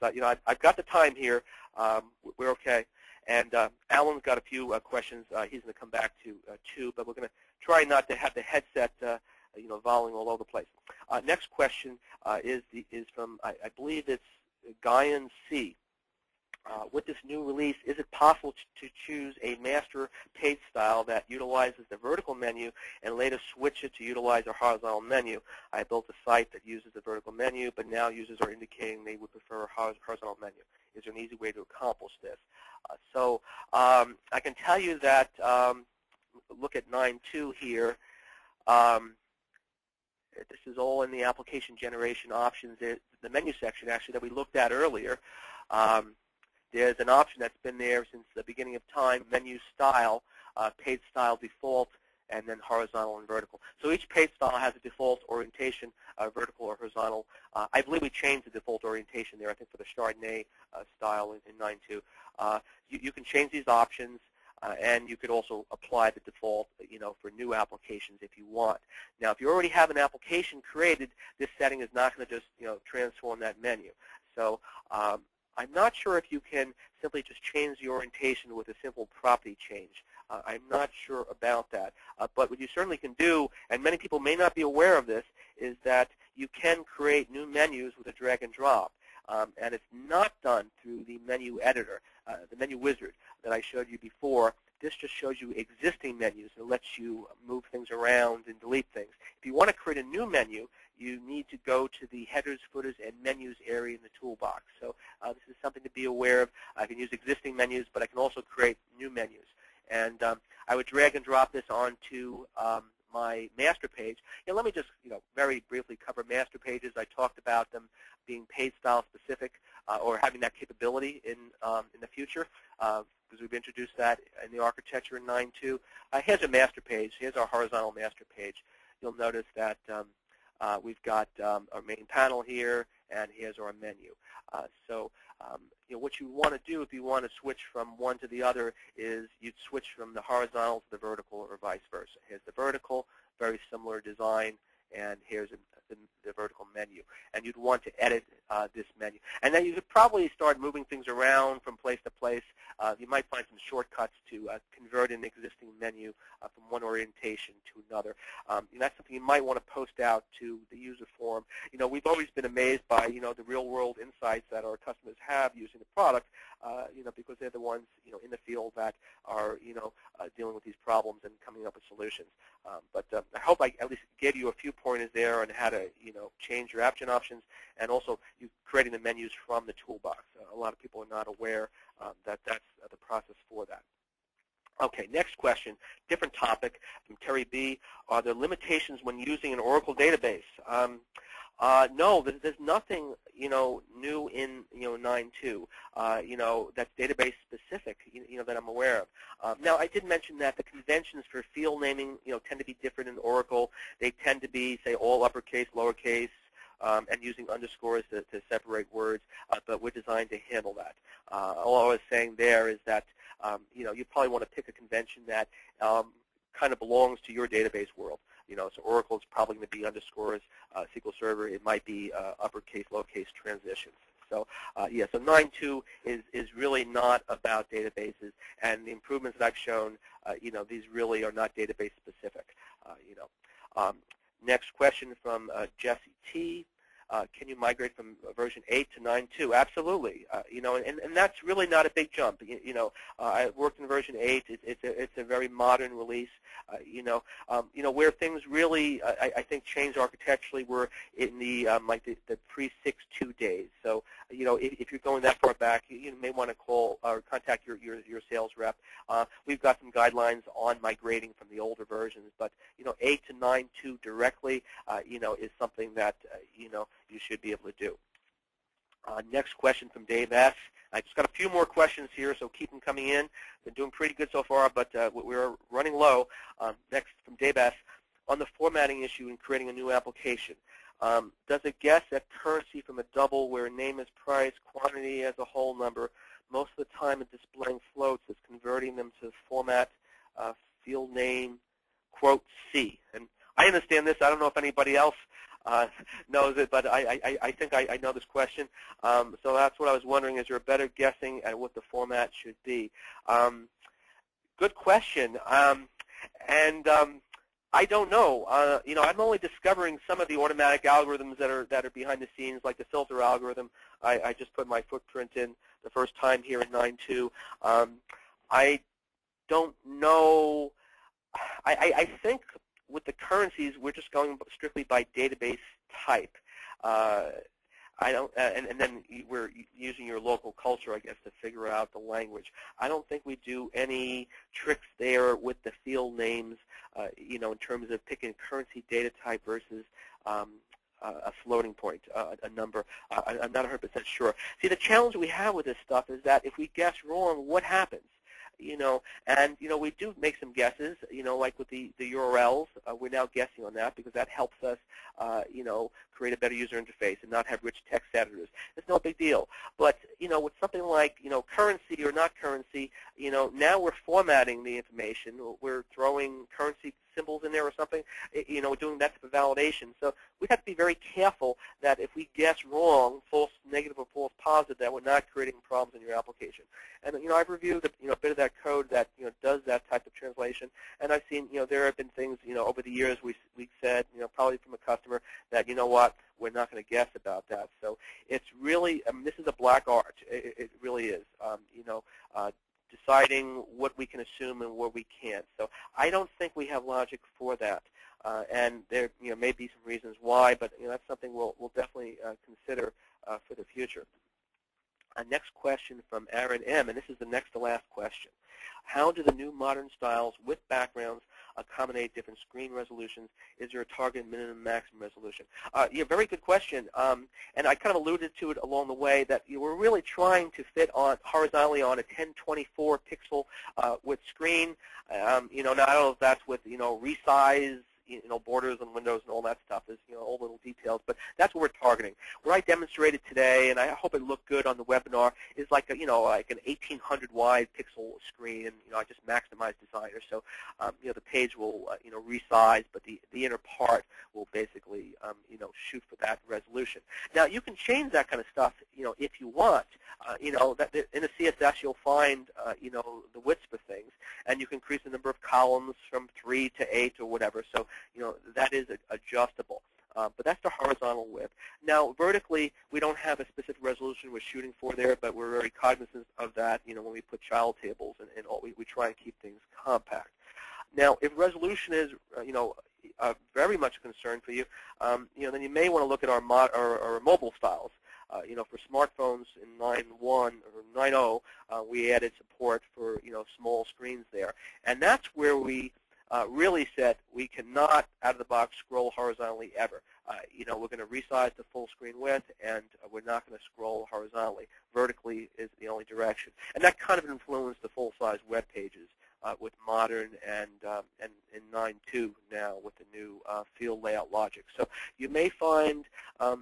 [SPEAKER 2] I've got the time here. We're okay. And Alan's got a few questions. He's going to come back to 2, but we're going to try not to have the headset, volleying all over the place. Next question is from, I believe it's Guyan C. With this new release, is it possible to choose a master page style that utilizes the vertical menu and later switch it to utilize a horizontal menu? I built a site that uses the vertical menu, but now users are indicating they would prefer a horizontal menu. Is there an easy way to accomplish this? So I can tell you that, look at 9.2 here. This is all in the application generation options, the menu section, actually, that we looked at earlier. There's an option that's been there since the beginning of time, menu style, page style default, and then horizontal and vertical. So each page style has a default orientation, vertical or horizontal. I believe we changed the default orientation there, I think, for the Chardonnay style in 9.2. You can change these options, and you could also apply the default, for new applications if you want. Now, if you already have an application created, this setting is not going to just, transform that menu. So I'm not sure if you can simply just change the orientation with a simple property change. I'm not sure about that. But what you certainly can do, and many people may not be aware of this, is that you can create new menus with a drag and drop. And it's not done through the menu editor, the menu wizard that I showed you before. This just shows you existing menus and lets you move things around and delete things. If you want to create a new menu, you need to go to the headers, footers, and menus area in the toolbox. So this is something to be aware of. I can use existing menus, but I can also create new menus. And I would drag and drop this onto my master page. Let me just very briefly cover master pages. I talked about them being page style specific or having that capability in the future because we've introduced that in the architecture in 9.2. Here's a master page. Here's our horizontal master page. You'll notice that we've got our main panel here, and here's our menu. What you want to do if you want to switch from one to the other is you'd switch from the horizontal to the vertical or vice versa. Here's the vertical, very similar design, and here's the vertical menu. And you'd want to edit this menu. And then you could probably start moving things around from place to place. You might find some shortcuts to convert an existing menu from one orientation to another. That's something you might want to post out to the user forum. We've always been amazed by, the real-world insights that our customers have using the product, because they're the ones, in the field that are, dealing with these problems and coming up with solutions. But I hope I at least gave you a few pointers there on how to, change your app gen options, and also you creating the menus from the toolbox. A lot of people are not aware that that's the process for that. Okay, next question, different topic from Terry B. Are there limitations when using an Oracle database? No, there's nothing, new in, 9.2, that's database specific, that I'm aware of. Now, I did mention that the conventions for field naming, tend to be different in Oracle. They tend to be, say, all uppercase, lowercase, and using underscores to separate words, but we're designed to handle that. All I was saying there is that, you probably want to pick a convention that kind of belongs to your database world. So Oracle is probably going to be underscores. SQL Server, it might be uppercase, lowercase transitions. So so 9.2 is really not about databases, and the improvements that I've shown, these really are not database specific. Next question from Jesse T. Can you migrate from version 8 to 9.2? Absolutely. And that's really not a big jump. I worked in version 8. It's a very modern release. Where things really, I think, changed architecturally were in the the pre-6.2 days. So, if you're going that far back, you may want to call or contact your sales rep. We've got some guidelines on migrating from the older versions, but 8 to 9.2 directly, is something that you should be able to do. Next question from Dave S. I just got a few more questions here, so keep them coming in. Been doing pretty good so far, but we're running low. Next from Dave S. On the formatting issue in creating a new application, does it guess at currency from a double where name is price, quantity as a whole number? Most of the time, it's displaying floats. It's converting them to format field name, quote, C. And I understand this. I don't know if anybody else knows it, but I think I know this question. So that's what I was wondering. Is there a better guessing at what the format should be? Good question. I don't know. I'm only discovering some of the automatic algorithms that are behind the scenes, like the filter algorithm. I just put my footprint in the first time here in 9.2. I don't know. I think with the currencies, we're just going strictly by database type. I don't, and then we're using your local culture, I guess, to figure out the language. I don't think we do any tricks there with the field names, in terms of picking currency data type versus a floating point, a number. I'm not 100% sure. See, the challenge we have with this stuff is that if we guess wrong, what happens? And we do make some guesses, like with the URLs. We're now guessing on that because that helps us, create a better user interface and not have rich text editors. It's no big deal. But with something like currency or not currency, now we're formatting the information. We're throwing currency symbols in there or something. Doing that type of validation. So we have to be very careful that if we guess wrong, false negative or false positive, that we're not creating problems in your application. And I've reviewed a bit of that code that does that type of translation, and I've seen there have been things over the years we said probably from a customer that what, we're not going to guess about that. So it's really this is a black art. It really is. Deciding what we can assume and what we can't. So I don't think we have logic for that. And there may be some reasons why, but that's something we'll definitely consider for the future. Next question from Aaron M., and this is the next to last question. How do the new modern styles with backgrounds accommodate different screen resolutions? Is there a target minimum maximum resolution? Yeah, very good question. And I kind of alluded to it along the way that we're really trying to fit on horizontally on a 1024 pixel width screen. Now I don't know if that's with resize, borders and windows and all that stuff. There's all little details, but that's what we're targeting. What I demonstrated today, and I hope it looked good on the webinar, is like like an 1800 wide pixel screen. I just maximized Designer, so the page will resize, but the inner part will basically shoot for that resolution. Now you can change that kind of stuff if you want. That in the CSS you'll find the widths for things, and you can increase the number of columns from 3 to 8 or whatever. So that is adjustable. But that's the horizontal width. Now, vertically, we don't have a specific resolution we're shooting for there, but we're very cognizant of that, when we put child tables and all, we try and keep things compact. Now, if resolution is, very much a concern for you, then you may want to look at our mobile styles. For smartphones in 9.1 or 9.0, we added support for, small screens there. And that's where we really said we cannot, out of the box, scroll horizontally ever. We're going to resize the full screen width, and we're not going to scroll horizontally. Vertically is the only direction. And that kind of influenced the full-size web pages with modern and in 9.2 now with the new field layout logic. So you may find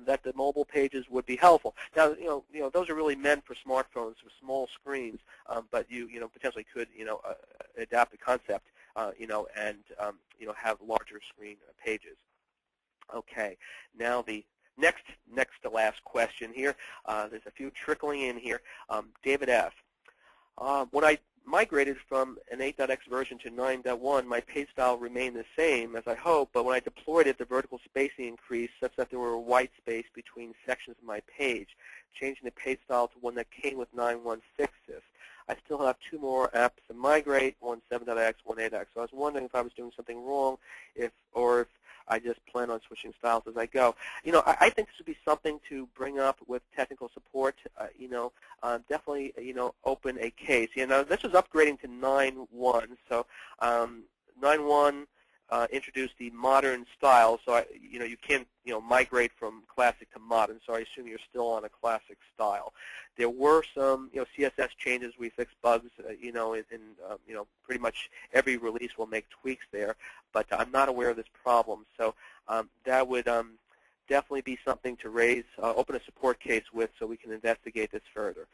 [SPEAKER 2] that the mobile pages would be helpful. Now, those are really meant for smartphones with small screens, but you potentially could adapt the concept and have larger screen pages. Okay, now the next to last question here. There's a few trickling in here. David F. When I migrated from an 8.x version to 9.1, my page style remained the same as I hoped, but when I deployed it, the vertical spacing increased such that there were white space between sections of my page. Changing the page style to one that came with 9.1 fixed this. I still have 2 more apps to migrate, one 7.x, one 8.x. So I was wondering if I was doing something wrong, or if I just plan on switching styles as I go. I think this would be something to bring up with technical support. Definitely, open a case. This was upgrading to 9.1. So 9.1 introduced the modern style. So you can't migrate from classic to modern. So I assume you're still on a classic style. There were some CSS changes. We fixed bugs. In pretty much every release we'll make tweaks there. But I'm not aware of this problem. So that would definitely be something to raise, open a support case with, so we can investigate this further.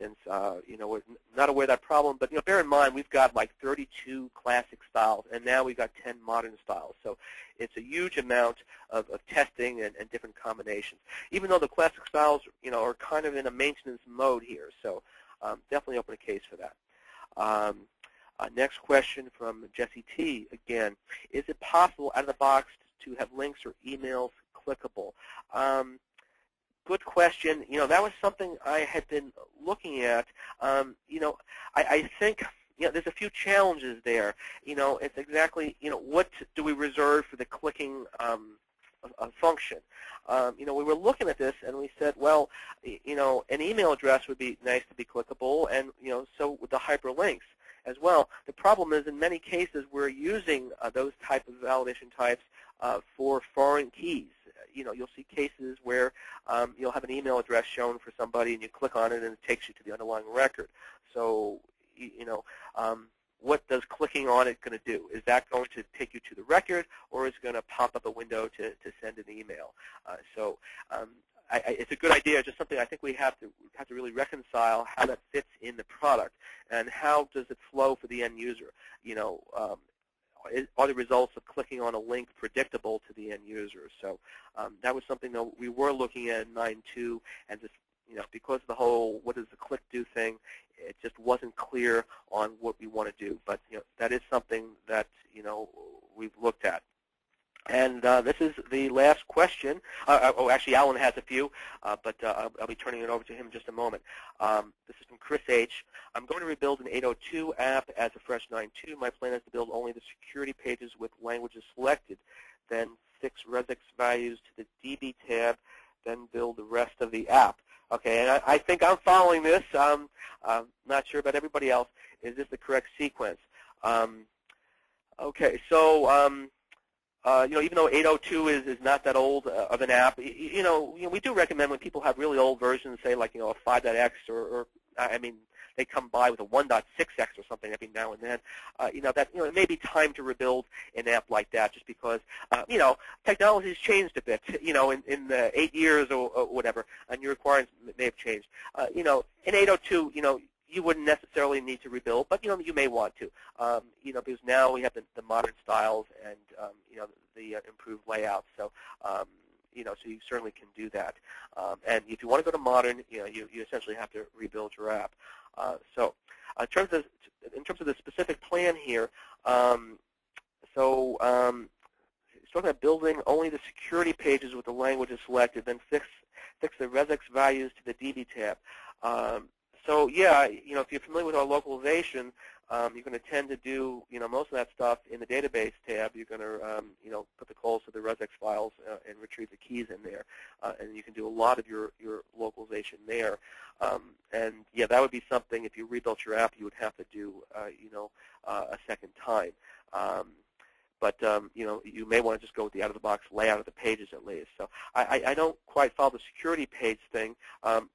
[SPEAKER 2] Since we're not aware of that problem, but bear in mind we've got like 32 classic styles, and now we've got 10 modern styles. So it's a huge amount of testing and different combinations. Even though the classic styles are kind of in a maintenance mode here, so definitely open a case for that. Next question from Jesse T. Again, is it possible out of the box to have links or emails clickable? Good question. That was something I had been looking at. I think there's a few challenges there. It's exactly what do we reserve for the clicking function? We were looking at this and we said, well, an email address would be nice to be clickable, and so with the hyperlinks as well. The problem is in many cases we're using those type of validation types for foreign keys. You'll see cases where you'll have an email address shown for somebody and you click on it and it takes you to the underlying record. So, what does clicking on it going to do? Is that going to take you to the record, or is it going to pop up a window to send an email? It's a good idea, just something I think we have to really reconcile how that fits in the product, and how does it flow for the end user. Are the results of clicking on a link predictable to the end user? So that was something that we were looking at in 9.2, and just because of the whole what does the click do thing, it just wasn't clear on what we want to do. But that is something that we've looked at. And this is the last question. Actually, Alan has a few, but I'll be turning it over to him in just a moment. This is from Chris H. I'm going to rebuild an 802 app as a fresh 9.2. My plan is to build only the security pages with languages selected, then fix regex values to the DB tab, then build the rest of the app. Okay, and I think I'm following this. I'm not sure about everybody else. Is this the correct sequence? Okay, so even though 802 is not that old of an app, we do recommend when people have really old versions, say like a 5.x or I mean, they come by with a 1.6x or something every now and then. That it may be time to rebuild an app like that, just because technology's changed a bit. In the 8 years or whatever, and your requirements may have changed. In 802, you wouldn't necessarily need to rebuild, but you may want to, because now we have the modern styles and the improved layouts. So so you certainly can do that. And if you want to go to modern, you essentially have to rebuild your app. So in terms of the specific plan here, it's talking about building only the security pages with the languages selected, then fix the regex values to the DB tab. So yeah, if you're familiar with our localization, you're going to tend to do most of that stuff in the database tab. You're going to put the calls to the regex files and retrieve the keys in there, and you can do a lot of your localization there. And yeah, that would be something if you rebuilt your app you would have to do a second time. But you may want to just go with the out-of-the-box layout of the pages at least. So I don't quite follow the security page thing.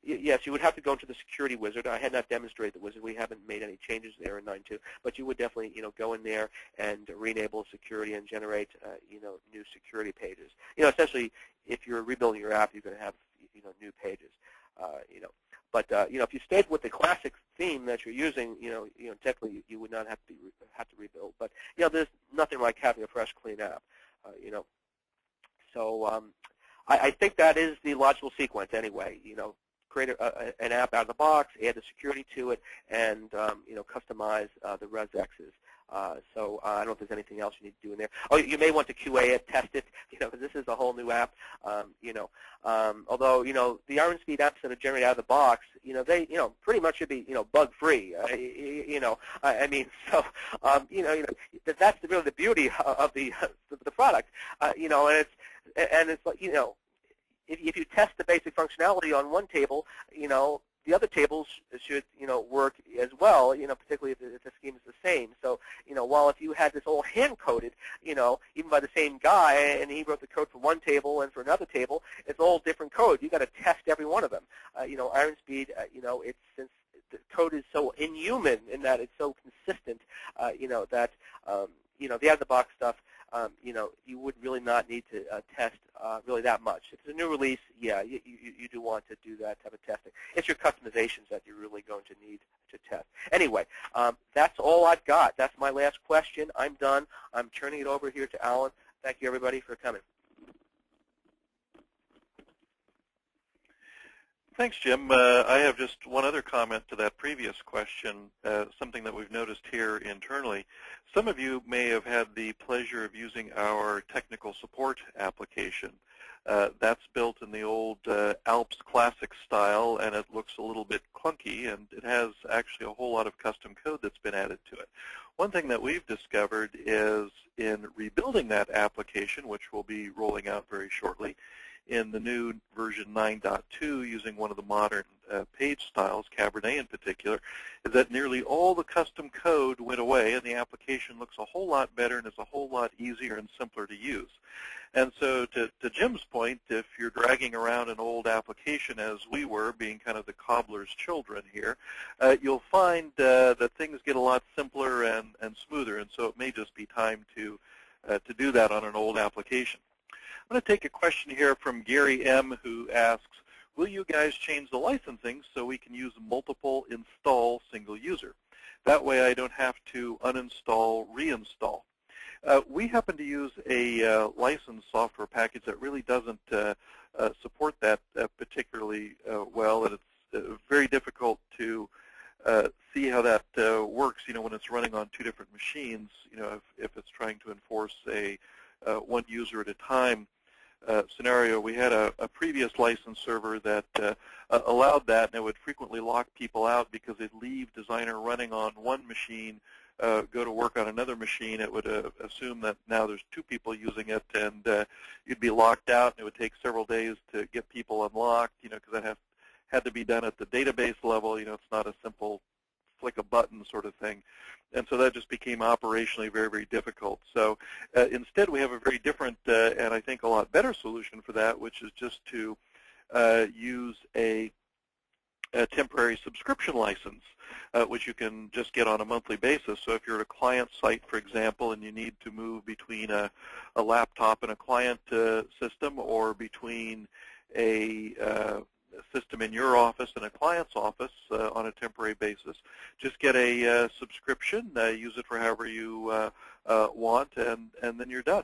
[SPEAKER 2] Yes, you would have to go into the security wizard. I had not demonstrated the wizard. We haven't made any changes there in 9.2. But you would definitely go in there and re-enable security and generate new security pages. Essentially, if you're rebuilding your app, you're going to have new pages. But if you stayed with the classic theme that you're using, technically you would not have to rebuild. But there's nothing like having a fresh, clean app. So I think that is the logical sequence anyway. Create an app out of the box, add the security to it, and customize the regexes. So I don't know if there's anything else you need to do in there. Oh, you may want to QA it, test it, because this is a whole new app. Although the Iron Speed apps that are generated out of the box, they pretty much should be bug-free. I mean, so that's really the beauty of the product. And it's like if you test the basic functionality on one table, the other tables should, work as well, particularly if the scheme is the same. So, while if you had this all hand-coded, even by the same guy, and he wrote the code for one table and for another table, it's all different code. You've got to test every one of them. Iron Speed, it's since the code is so inhuman in that it's so consistent, that, the out-of-the-box stuff, you would really not need to test really that much. If it's a new release, yeah, you do want to do that type of testing. It's your customizations that you're really going to need to test. Anyway, that's all I've got. That's my last question. I'm done. I'm turning it over here to Alan. Thank you, everybody, for coming.
[SPEAKER 1] Thanks, Jim. I have just one other comment to that previous question, something that we've noticed here internally. Some of you may have had the pleasure of using our technical support application. That's built in the old Alps Classic style, and it looks a little bit clunky, and it has actually a whole lot of custom code that's been added to it. One thing that we've discovered is in rebuilding that application, which we'll be rolling out very shortly, in the new version 9.2 using one of the modern page styles, Cabernet in particular, is that nearly all the custom code went away and the application looks a whole lot better and is a whole lot easier and simpler to use. And so to Jim's point, if you're dragging around an old application as we were, being kind of the cobbler's children here, you'll find that things get a lot simpler and smoother, and so it may just be time to do that on an old application. I'm going to take a question here from Gary M., who asks, will you guys change the licensing so we can use multiple install single user? That way I don't have to uninstall, reinstall. We happen to use a licensed software package that really doesn't support that particularly well, and it's very difficult to see how that works, when it's running on two different machines, if it's trying to enforce a one user at a time scenario. We had a previous license server that allowed that, and it would frequently lock people out because they'd leave Designer running on one machine, go to work on another machine. It would assume that now there's two people using it, and you'd be locked out, and it would take several days to get people unlocked, because that had to be done at the database level. It's not a simple flick a button sort of thing. And so that just became operationally very, very difficult. So instead we have a very different and I think a lot better solution for that, which is just to use a temporary subscription license, which you can just get on a monthly basis. So if you're at a client site, for example, and you need to move between a laptop and a client system, or between a system in your office and a client's office on a temporary basis, just get a subscription, use it for however you want, and then you're done.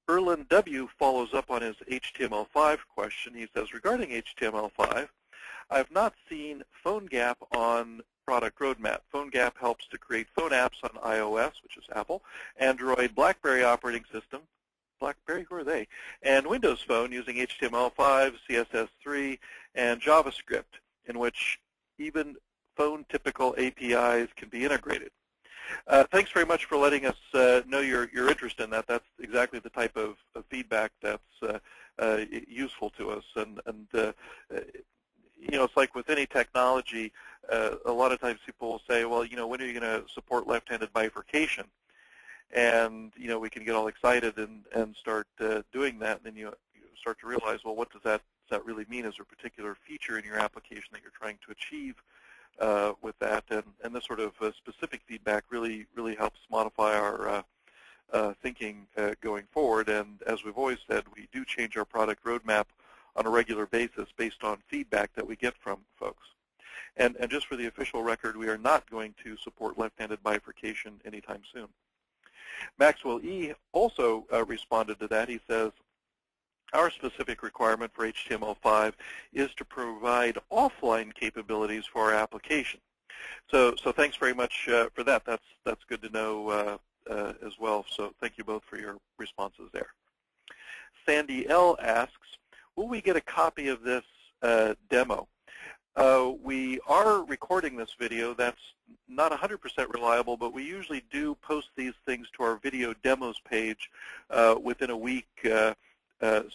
[SPEAKER 1] Erlen W. follows up on his HTML5 question. He says, regarding HTML5, I've not seen PhoneGap on product roadmap. PhoneGap helps to create phone apps on iOS, which is Apple, Android, BlackBerry operating system, BlackBerry, who are they? And Windows Phone using HTML5, CSS3, and JavaScript, in which even phone-typical APIs can be integrated. Thanks very much for letting us know your interest in that. That's exactly the type of feedback that's useful to us. And it's like with any technology, a lot of times people will say, well, when are you going to support left-handed bifurcation? And we can get all excited and start doing that, and then you start to realize, well, what does that really mean? Is there a particular feature in your application that you're trying to achieve with that? And this sort of specific feedback really helps modify our thinking going forward. And as we've always said, we do change our product roadmap on a regular basis based on feedback that we get from folks. And just for the official record, we are not going to support left-handed bifurcation anytime soon. Maxwell E. also responded to that. He says, our specific requirement for HTML5 is to provide offline capabilities for our application. So thanks very much for that. That's good to know as well. So thank you both for your responses there. Sandy L. asks, will we get a copy of this demo? We are recording this video. That's not 100% reliable, but we usually do post these things to our video demos page within a week.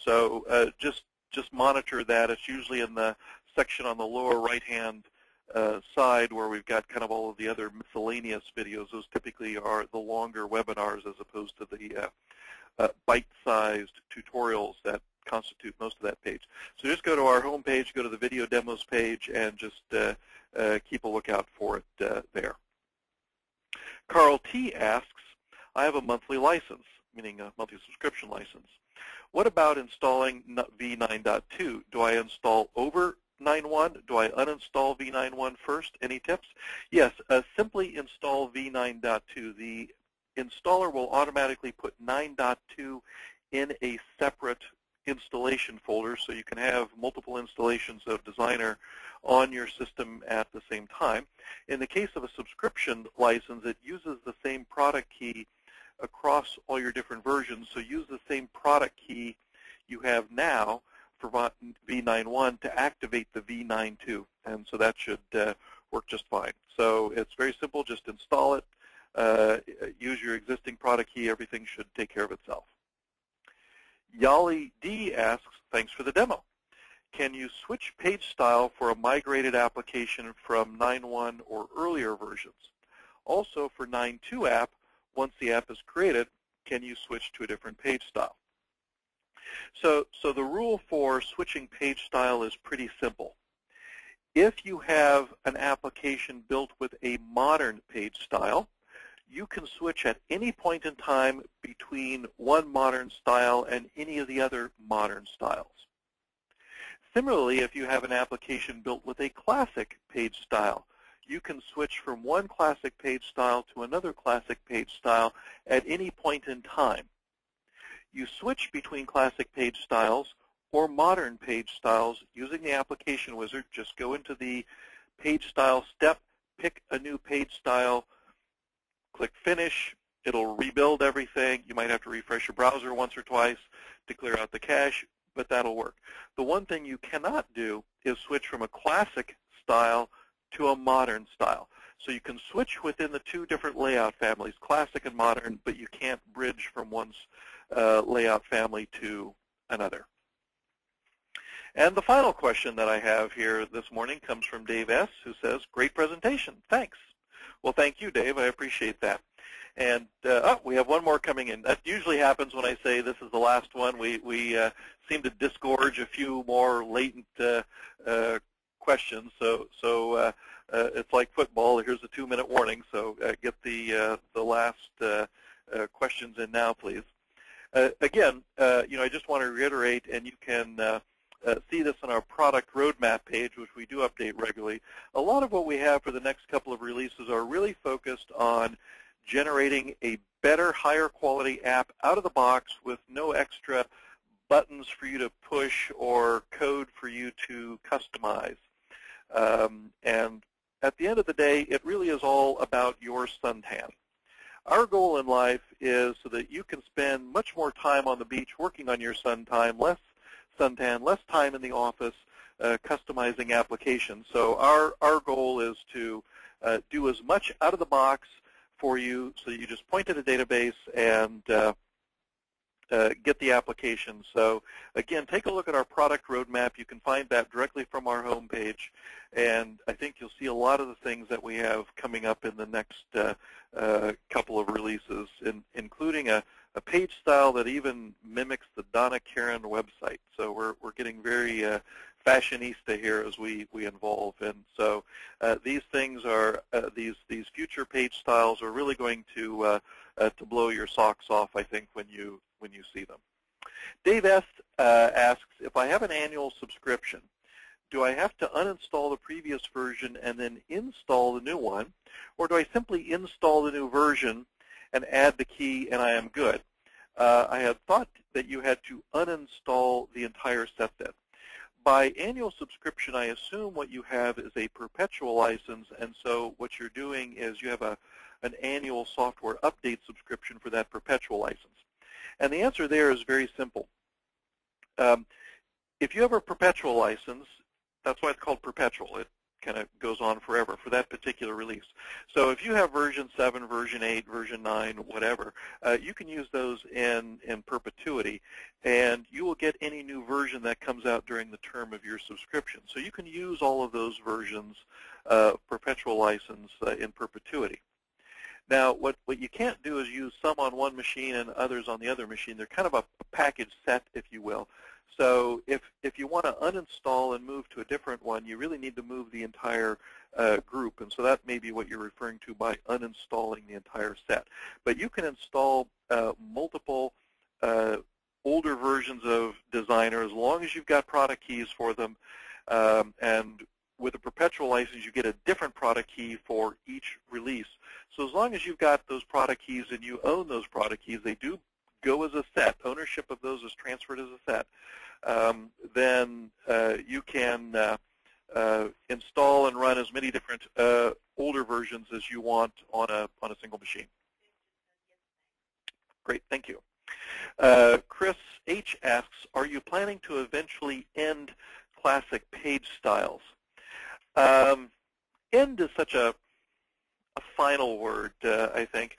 [SPEAKER 1] So just monitor that. It's usually in the section on the lower right-hand side where we've got kind of all of the other miscellaneous videos. Those typically are the longer webinars as opposed to the bite-sized tutorials that constitute most of that page. So just go to our home page, go to the video demos page, and just keep a lookout for it there. Carl T. asks, I have a monthly license, meaning a monthly subscription license. What about installing V9.2? Do I install over 9.1? Do I uninstall V9.1 first? Any tips? Yes, simply install V9.2. The installer will automatically put 9.2 in a separate installation folder, so you can have multiple installations of Designer on your system at the same time. In the case of a subscription license, it uses the same product key across all your different versions, so use the same product key you have now for V9.1 to activate the V9.2, and so that should work just fine. So it's very simple, just install it, use your existing product key, everything should take care of itself. Yali D asks, thanks for the demo. Can you switch page style for a migrated application from 9.1 or earlier versions? Also for 9.2 app, once the app is created, can you switch to a different page style? So the rule for switching page style is pretty simple. If you have an application built with a modern page style, you can switch at any point in time between one modern style and any of the other modern styles. Similarly, if you have an application built with a classic page style, you can switch from one classic page style to another classic page style at any point in time. You switch between classic page styles or modern page styles using the application wizard. Just go into the page style step, pick a new page style, click Finish. It'll rebuild everything. You might have to refresh your browser once or twice to clear out the cache, but that'll work. The one thing you cannot do is switch from a classic style to a modern style. So you can switch within the two different layout families, classic and modern, but you can't bridge from one's layout family to another. And the final question that I have here this morning comes from Dave S., who says, great presentation, thanks. Well, thank you, Dave. I appreciate that. And we have one more coming in. That usually happens when I say this is the last one. We seem to disgorge a few more latent questions. So it's like football. Here's a 2-minute warning. So get the last questions in now, please. Again, I just want to reiterate, and you can see this on our product roadmap page, which we do update regularly. A lot of what we have for the next couple of releases are really focused on generating a better, higher quality app out of the box with no extra buttons for you to push or code for you to customize. And at the end of the day, it really is all about your suntan. Our goal in life is so that you can spend much more time on the beach working on your suntan, less time in the office customizing applications. So our goal is to do as much out of the box for you so that you just point at a database and get the application. So again, take a look at our product roadmap. You can find that directly from our homepage, and I think you'll see a lot of the things that we have coming up in the next couple of releases, including a page style that even mimics the Donna Karan website. So we're getting very fashionista here as we evolve, and so these things are these future page styles are really going to blow your socks off, I think, when you see them. Dave S. asks, if I have an annual subscription, do I have to uninstall the previous version and then install the new one, or do I simply install the new version and add the key and I am good? I had thought that you had to uninstall the entire set then. By annual subscription, I assume what you have is a perpetual license, and so what you're doing is you have an annual software update subscription for that perpetual license. And the answer there is very simple. If you have a perpetual license, that's why it's called perpetual. It kind of goes on forever for that particular release. So if you have version 7, version 8, version 9, whatever, you can use those in perpetuity, and you will get any new version that comes out during the term of your subscription. So you can use all of those versions of perpetual license in perpetuity. Now, what you can't do is use some on one machine and others on the other machine. They're kind of a package set, if you will. So if you want to uninstall and move to a different one, you really need to move the entire group. And so that may be what you're referring to by uninstalling the entire set. But you can install multiple older versions of Designer as long as you've got product keys for them. And with a perpetual license, you get a different product key for each release. So as long as you've got those product keys and you own those product keys, they do go as a set. Ownership of those is transferred as a set. Then you can install and run as many different older versions as you want on a single machine. Great, thank you. Chris H. asks, are you planning to eventually end classic page styles? End is such a final word, I think.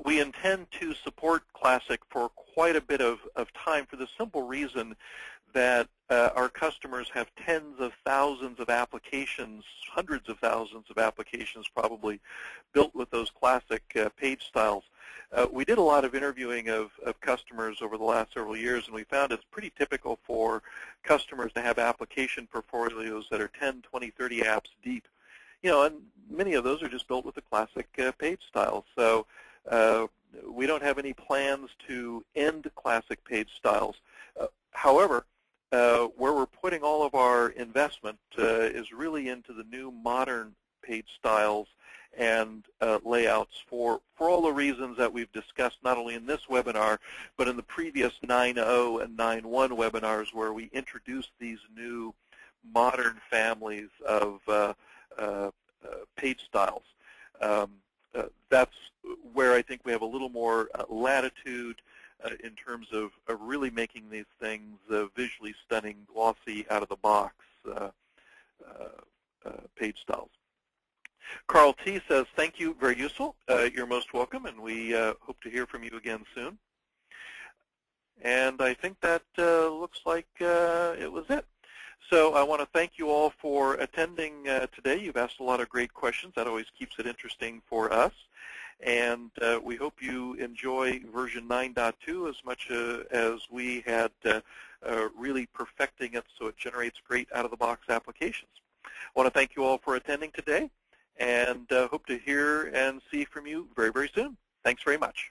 [SPEAKER 1] We intend to support Classic for quite a bit of time for the simple reason that our customers have tens of thousands of applications, hundreds of thousands of applications probably, built with those Classic page styles. We did a lot of interviewing of customers over the last several years, and we found it's pretty typical for customers to have application portfolios that are 10, 20, 30 apps deep. And many of those are just built with the Classic page styles. So we don't have any plans to end Classic page styles. However, where we're putting all of our investment is really into the new modern page styles and layouts for all the reasons that we've discussed not only in this webinar, but in the previous 9.0 and 9.1 webinars where we introduced these new modern families of page styles. That's where I think we have a little more latitude in terms of really making these things visually stunning, glossy, out-of-the-box page styles. Carl T. says, thank you, very useful. You're most welcome, and we hope to hear from you again soon. And I think that looks like it was it. So I want to thank you all for attending today. You've asked a lot of great questions. That always keeps it interesting for us. And we hope you enjoy version 9.2 as much as we had really perfecting it so it generates great out-of-the-box applications. I want to thank you all for attending today, and hope to hear and see from you very, very soon. Thanks very much.